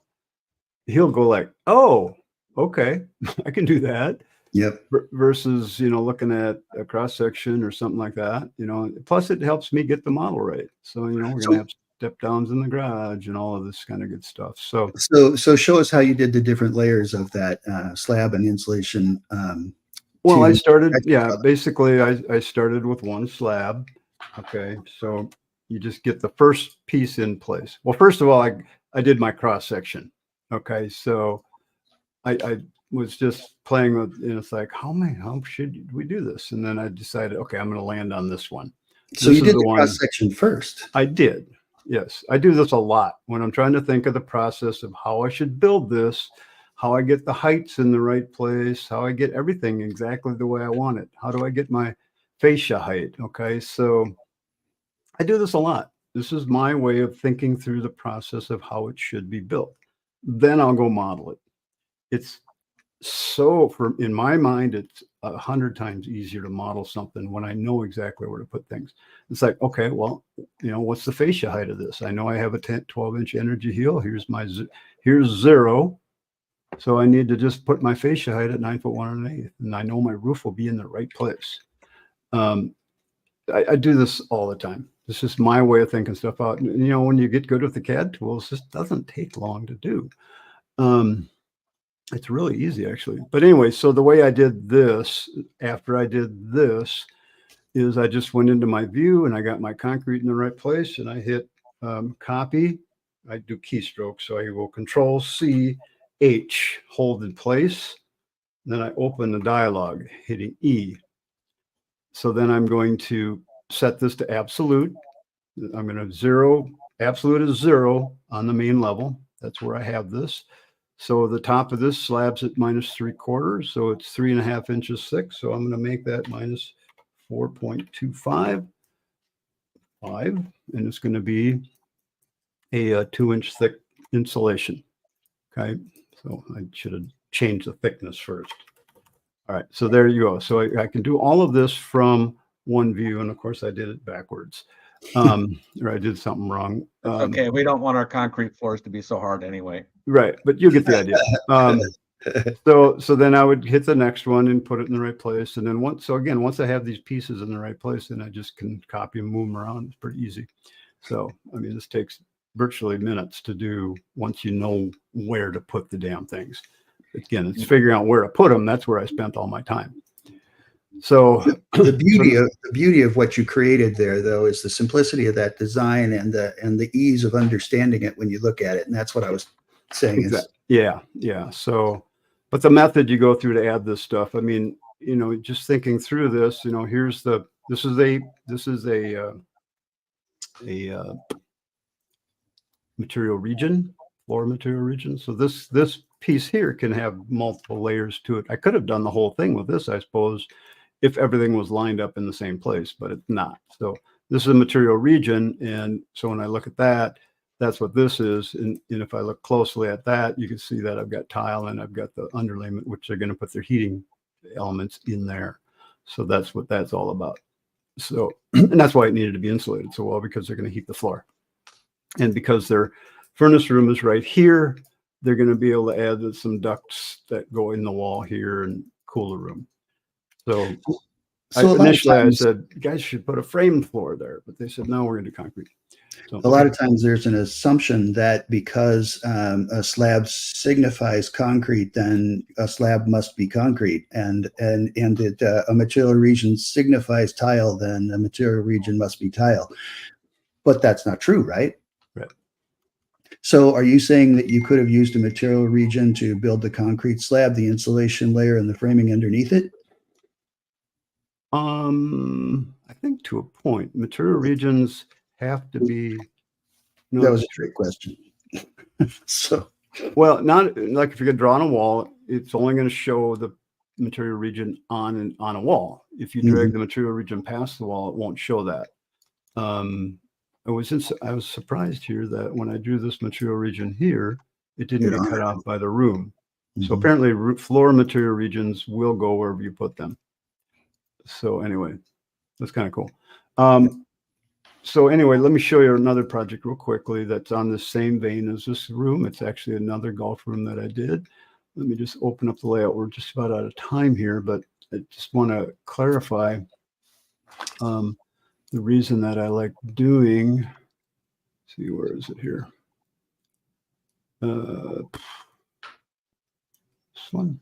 Speaker 1: He'll go like, oh, okay, I can do that.
Speaker 3: Yep.
Speaker 1: Versus, looking at a cross section or something like that, plus it helps me get the model right. So, we're going to have step downs in the garage and all of this kind of good stuff. So
Speaker 3: show us how you did the different layers of that slab and insulation.
Speaker 1: Well, I started, basically I started with one slab. Okay. So you just get the first piece in place. Well, first of all, I did my cross section. Okay. So I was just playing with, it's like, how should we do this? And then I decided, okay, I'm going to land on this one.
Speaker 3: So you did the cross section first.
Speaker 1: I did. Yes. I do this a lot when I'm trying to think of the process of how I should build this, how I get the heights in the right place, how I get everything exactly the way I want it. How do I get my fascia height? Okay. So I do this a lot. This is my way of thinking through the process of how it should be built. Then I'll go model it. It's in my mind, it's 100 times easier to model something when I know exactly where to put things. It's like, okay, well, what's the fascia height of this? I know I have a 12-inch energy heel. Here's 0. So I need to just put my fascia height at 9 foot 1 1/8, and I know my roof will be in the right place. I do this all the time. This is my way of thinking stuff out. When you get good with the CAD tools, this doesn't take long to do. It's really easy, actually. But anyway, so the way I did this, after I did this, is I just went into my view and I got my concrete in the right place and I hit copy. I do keystrokes. So I will Control C, H, hold in place. Then I open the dialog, hitting E. So then I'm going to set this to absolute. I'm going to 0, absolute is 0 on the main level. That's where I have this. So the top of this slab's at -3/4. So it's 3.5 inches thick. So I'm going to make that -4.25. And it's going to be a 2-inch thick insulation. Okay. So I should have changed the thickness first. All right. So there you go. So I can do all of this from one view. And of course I did it backwards. Or I did something wrong.
Speaker 2: Okay. We don't want our concrete floors to be so hard anyway.
Speaker 1: Right. But you get the idea. So then I would hit the next one and put it in the right place. And then once I have these pieces in the right place, then I just can copy and move them around. It's pretty easy. So, this takes virtually minutes to do once you know where to put the damn things. again, it's figuring out where to put them. That's where I spent all my time. So
Speaker 3: the beauty of what you created there, though, is the simplicity of that design and the ease of understanding it when you look at it. And that's what I was saying.
Speaker 1: Exactly. Yeah. So, but the method you go through to add this stuff, I mean, you know, just thinking through this, you know, this is a material region, floor material region. So this piece here can have multiple layers to it. I could have done the whole thing with this, I suppose, if everything was lined up in the same place, but it's not. So this is a material region. And so when I look at that, that's what this is. And if I look closely at that, you can see that I've got tile and I've got the underlayment, which they're going to put their heating elements in there. So that's what that's all about. So, and that's why it needed to be insulated so well, because they're going to heat the floor. And because their furnace room is right here, they're going to be able to add some ducts that go in the wall here and cool the room. So initially I said, you guys should put a framed floor there, but they said, no, we're going to do concrete. So,
Speaker 3: a lot of times there's an assumption that because a slab signifies concrete, then a slab must be concrete, and that a material region signifies tile, then a material region must be tile. But that's not true, right?
Speaker 1: Right.
Speaker 3: So are you saying that you could have used a material region to build the concrete slab, the insulation layer, and the framing underneath it?
Speaker 1: I think to a point, material regions have to be. No,
Speaker 3: that was a trick question. So,
Speaker 1: well, not like if you're going to draw on a wall, it's only going to show the material region on a wall. If you drag the material region past the wall, it won't show that. I was surprised here that when I drew this material region here, it didn't get cut off by the room. So apparently floor material regions will go wherever you put them. So anyway, that's kind of cool. So anyway, let me show you another project real quickly that's on the same vein as this room. It's actually another golf room that I did. Let me just open up the layout. We're just about out of time here, but I just want to clarify the reason that I like doing, let's see, where is it here? This one.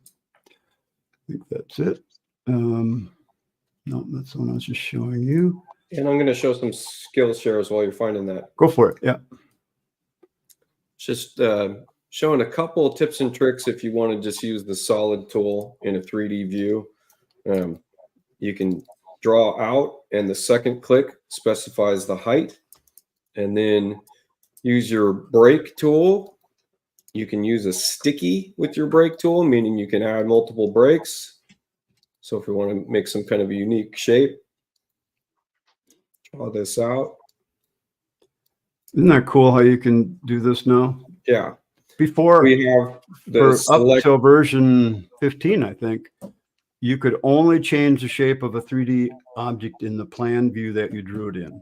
Speaker 1: I think that's it. No, that's the one I was just showing you.
Speaker 4: And I'm going to show some skill shares while you're finding that.
Speaker 1: Go for it. Yeah.
Speaker 4: Just showing a couple of tips and tricks if you want to just use the solid tool in a 3D view. You can draw out, and the second click specifies the height. And then use your break tool. You can use a sticky with your break tool, meaning you can add multiple breaks. So if we want to make some kind of a unique shape, draw this out.
Speaker 1: Isn't that cool how you can do this now?
Speaker 4: Yeah.
Speaker 1: Before,
Speaker 4: we have
Speaker 1: up till version 15, I think, you could only change the shape of a 3D object in the plan view that you drew it in.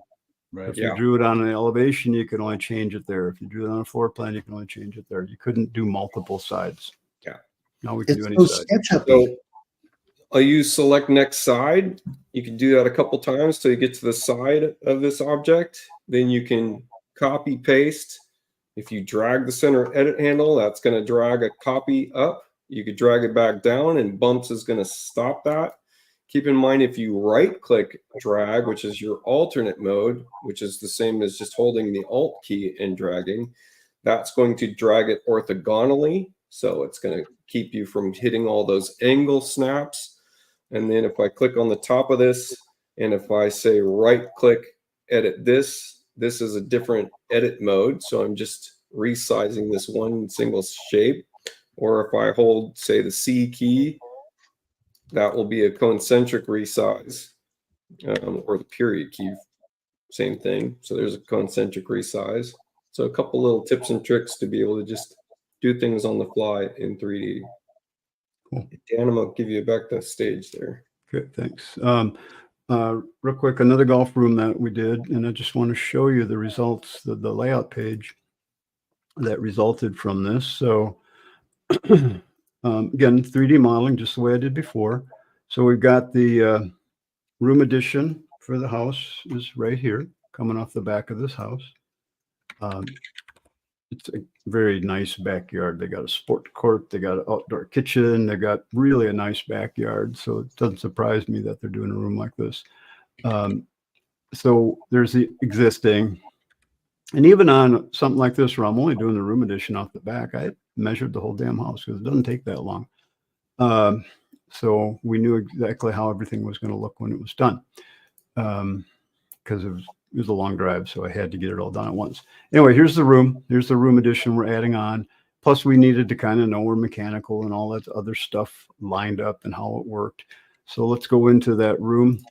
Speaker 2: Right.
Speaker 1: If you drew it on an elevation, you could only change it there. If you drew it on a floor plan, you can only change it there. You couldn't do multiple sides.
Speaker 4: Yeah.
Speaker 1: Now we can do any side.
Speaker 4: So I'll use select next side. You can do that a couple times till you get to the side of this object. Then you can copy paste. If you drag the center edit handle, that's going to drag a copy up. You could drag it back down, and bumps is going to stop that. Keep in mind, if you right click drag, which is your alternate mode, which is the same as just holding the alt key and dragging, that's going to drag it orthogonally. So it's going to keep you from hitting all those angle snaps. And then if I click on the top of this, and if I say right click, edit this, this is a different edit mode. So I'm just resizing this one single shape. Or if I hold, say, the C key, that will be a concentric resize, or the period key, same thing. So there's a concentric resize. So a couple little tips and tricks to be able to just do things on the fly in 3D.
Speaker 1: Cool.
Speaker 4: Dan, I'm going to give you back the stage there.
Speaker 1: Good, thanks. Real quick, another golf room that we did, and I just want to show you the results, the layout page that resulted from this. So again, 3D modeling, just the way I did before. So we've got the room addition for the house is right here, coming off the back of this house. it's a very nice backyard. They got a sport court, they got an outdoor kitchen, they got really a nice backyard. So it doesn't surprise me that they're doing a room like this. So there's the existing, and even on something like this where I'm only doing the room addition off the back, I measured the whole damn house because it doesn't take that long. So we knew exactly how everything was going to look when it was done, because it was a long drive, so I had to get it all done at once. Anyway, here's the room. Here's the room addition we're adding on. Plus, we needed to kind of know where mechanical and all that other stuff lined up and how it worked. So let's go into that room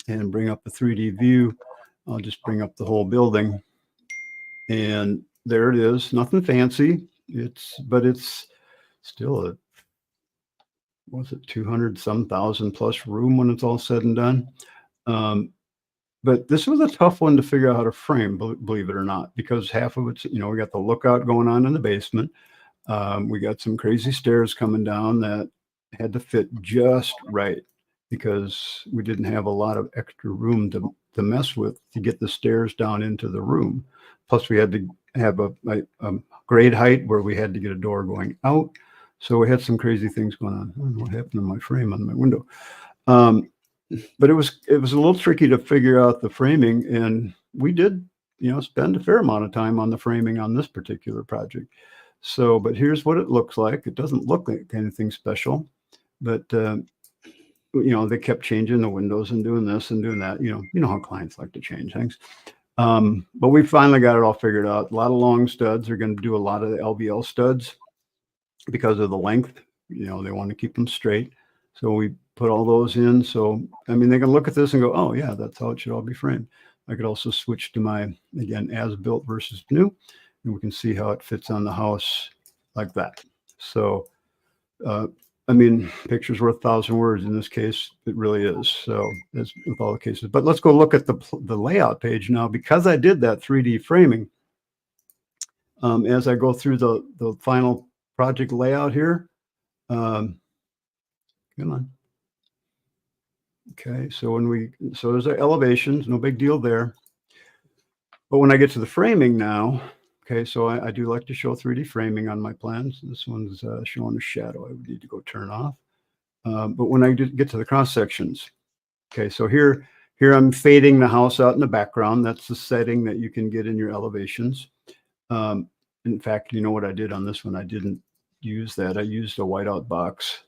Speaker 1: and bring up the 3D view. I'll just bring up the whole building. And there it is. Nothing fancy. But it's still a, what's it, 200-some-thousand plus room when it's all said and done. But this was a tough one to figure out how to frame, believe it or not, because half of it's, we got the lookout going on in the basement. We got some crazy stairs coming down that had to fit just right because we didn't have a lot of extra room to mess with to get the stairs down into the room. Plus, we had to have a grade height where we had to get a door going out. So we had some crazy things going on. I don't know what happened to my frame on my window. But it was a little tricky to figure out the framing, and we did, spend a fair amount of time on the framing on this particular project. So, but here's what it looks like. It doesn't look like anything special, but they kept changing the windows and doing this and doing that. You know how clients like to change things. But we finally got it all figured out. A lot of long studs. They're going to do a lot of the LVL studs because of the length. They want to keep them straight. So we put all those in. So, I mean, they can look at this and go, oh, yeah, that's how it should all be framed. I could also switch to my, again, as built versus new, and we can see how it fits on the house like that. So, I mean, picture's worth 1,000 words. In this case, it really is. So that's with all the cases. But let's go look at the layout page now. Because I did that 3D framing, as I go through the final project layout here, come on. Okay, so there's our elevations, no big deal there. But when I get to the framing now, okay, so I do like to show 3D framing on my plans. This one's showing a shadow. I would need to go turn off. But when I get to the cross sections, okay, so here I'm fading the house out in the background. That's the setting that you can get in your elevations. In fact, you know what I did on this one? I didn't use that. I used a whiteout box,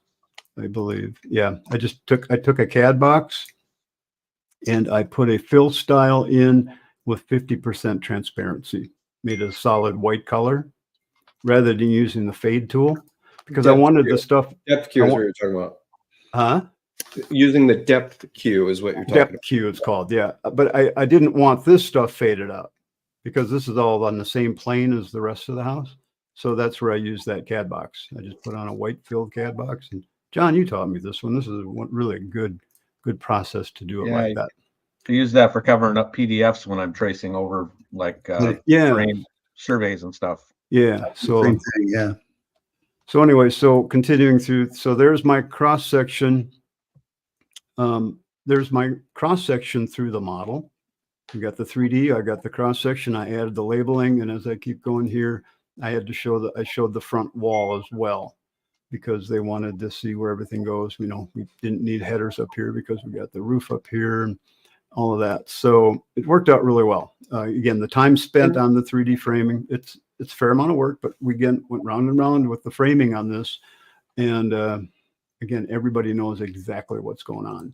Speaker 1: I believe. Yeah, I took a CAD box and I put a fill style in with 50% transparency, made a solid white color rather than using the fade tool because I wanted the stuff.
Speaker 4: Depth Q is what you're talking about.
Speaker 1: Huh?
Speaker 4: Using the depth Q is what you're talking about.
Speaker 1: Depth Q it's called, yeah. But I didn't want this stuff faded out because this is all on the same plane as the rest of the house. So that's where I use that CAD box. I just put on a white filled CAD box. And John, you taught me this one. This is really a good process to do it like that.
Speaker 2: I use that for covering up PDFs when I'm tracing over frame surveys and stuff.
Speaker 1: Yeah. So
Speaker 3: Same thing, yeah.
Speaker 1: So anyway, so continuing through, so there's my cross section. There's my cross section through the model. We got the 3D. I got the cross section. I added the labeling, and as I keep going here, I had to show I showed the front wall as well because they wanted to see where everything goes. We didn't need headers up here because we got the roof up here and all of that. So it worked out really well. Again, the time spent on the 3D framing, it's a fair amount of work, but we again went round and round with the framing on this. And again, everybody knows exactly what's going on.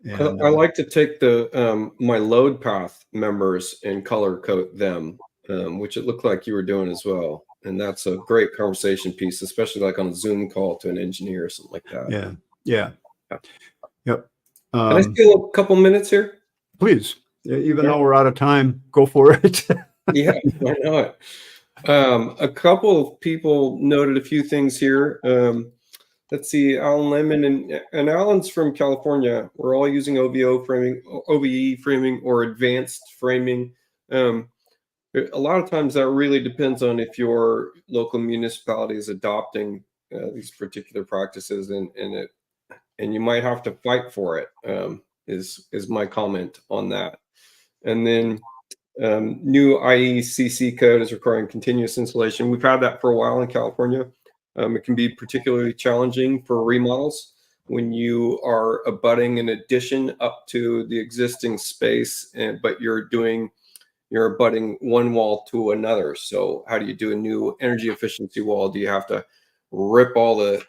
Speaker 1: And,
Speaker 4: I like to take the my load path members and color code them, which it looked like you were doing as well. And that's a great conversation piece, especially like on a Zoom call to an engineer or something like that.
Speaker 1: Yeah. Yep.
Speaker 4: Can I steal a couple minutes here?
Speaker 1: Please, even though we're out of time, go for it.
Speaker 4: Yeah, why not? A couple of people noted a few things here. Let's see, Alan Lemon and Alan's from California. We're all using OVO framing, OVE framing, or advanced framing. A lot of times that really depends on if your local municipality is adopting these particular practices, and you might have to fight for it. Is my comment on that. And then New IECC code is requiring continuous installation. We've had that for a while in California. It can be particularly challenging for remodels when you are abutting an addition up to the existing space, but you're abutting one wall to another. So how do you do a new energy efficiency wall? Do you have to rip all the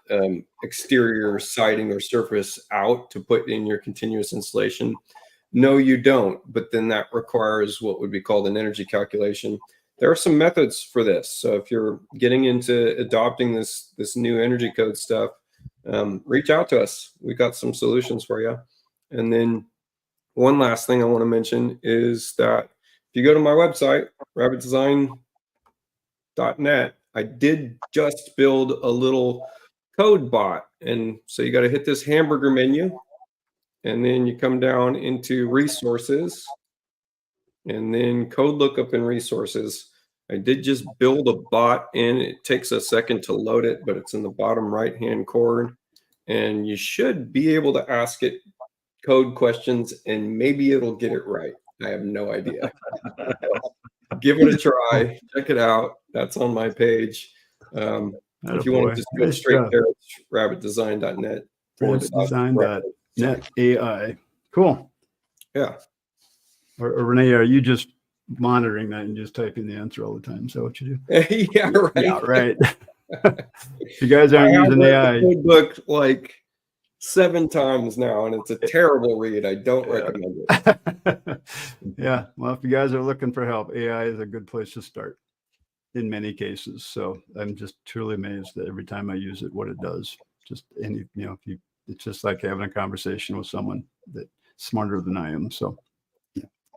Speaker 4: exterior siding or surface out to put in your continuous installation? No, you don't. But then that requires what would be called an energy calculation. There are some methods for this. So if you're getting into adopting this new energy code stuff, reach out to us. We've got some solutions for you. And then one last thing I want to mention is that if you go to my website, rabbitdesign.net, I did just build a little code bot. And so you got to hit this hamburger menu, and then you come down into resources, and then code lookup and resources. I did just build a bot, and it takes a second to load it, but it's in the bottom right-hand corner. And you should be able to ask it code questions, and maybe it'll get it right. I have no idea. Give it a try. Check it out. That's on my page. If you want to just go straight there, it's rabbitdesign.net.
Speaker 1: Rabbitdesign.net AI. Cool.
Speaker 4: Yeah.
Speaker 1: Or Rene, are you just monitoring that and just typing the answer all the time? Is that what you do?
Speaker 4: Yeah, right.
Speaker 1: Yeah, right. If you guys aren't using AI.
Speaker 4: Code book like 7 times now, and it's a terrible read. I don't recommend it.
Speaker 1: Yeah. Well, if you guys are looking for help, AI is a good place to start in many cases. So I'm just truly amazed that every time I use it, what it does. Just any, it's just like having a conversation with someone that's smarter than I am. So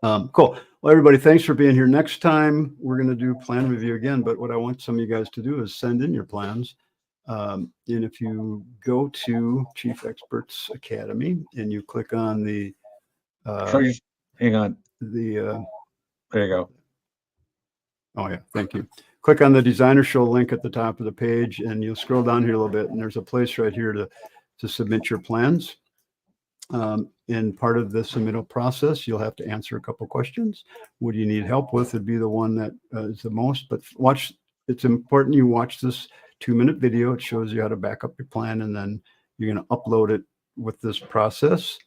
Speaker 1: cool. Well, everybody, thanks for being here. Next time we're going to do plan review again, but what I want some of you guys to do is send in your plans. And if you go to Chief Experts Academy and you click on the
Speaker 2: hang on,
Speaker 1: there
Speaker 2: you go.
Speaker 1: Oh yeah, thank you. Click on the Designer Show link at the top of the page, and you'll scroll down here a little bit, and there's a place right here to submit your plans. In part of the submittal process, you'll have to answer a couple questions. What do you need help with would be the one that is the most, but it's important you watch this 2-minute video. It shows you how to back up your plan, and then you're going to upload it with this process,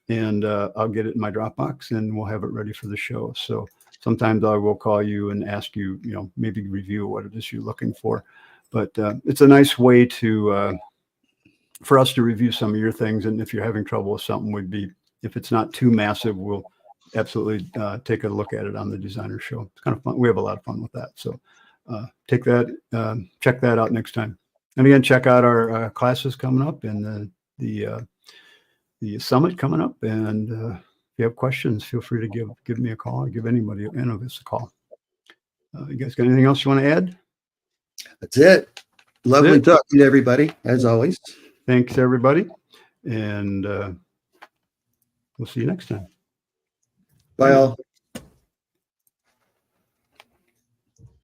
Speaker 1: and I'll get it in my Dropbox, and we'll have it ready for the show. So sometimes I will call you and ask you, maybe review what it is you're looking for. But it's a nice way to for us to review some of your things. And if you're having trouble with something, if it's not too massive, we'll absolutely take a look at it on the Designer Show. It's kind of fun. We have a lot of fun with that. So check that out next time. And again, check out our classes coming up and the summit coming up. And if you have questions, feel free to give me a call or give any of us a call. You guys got anything else you want to add?
Speaker 3: That's it. Lovely talking to everybody, as always.
Speaker 1: Thanks, everybody. And we'll see you next time.
Speaker 3: Bye, all.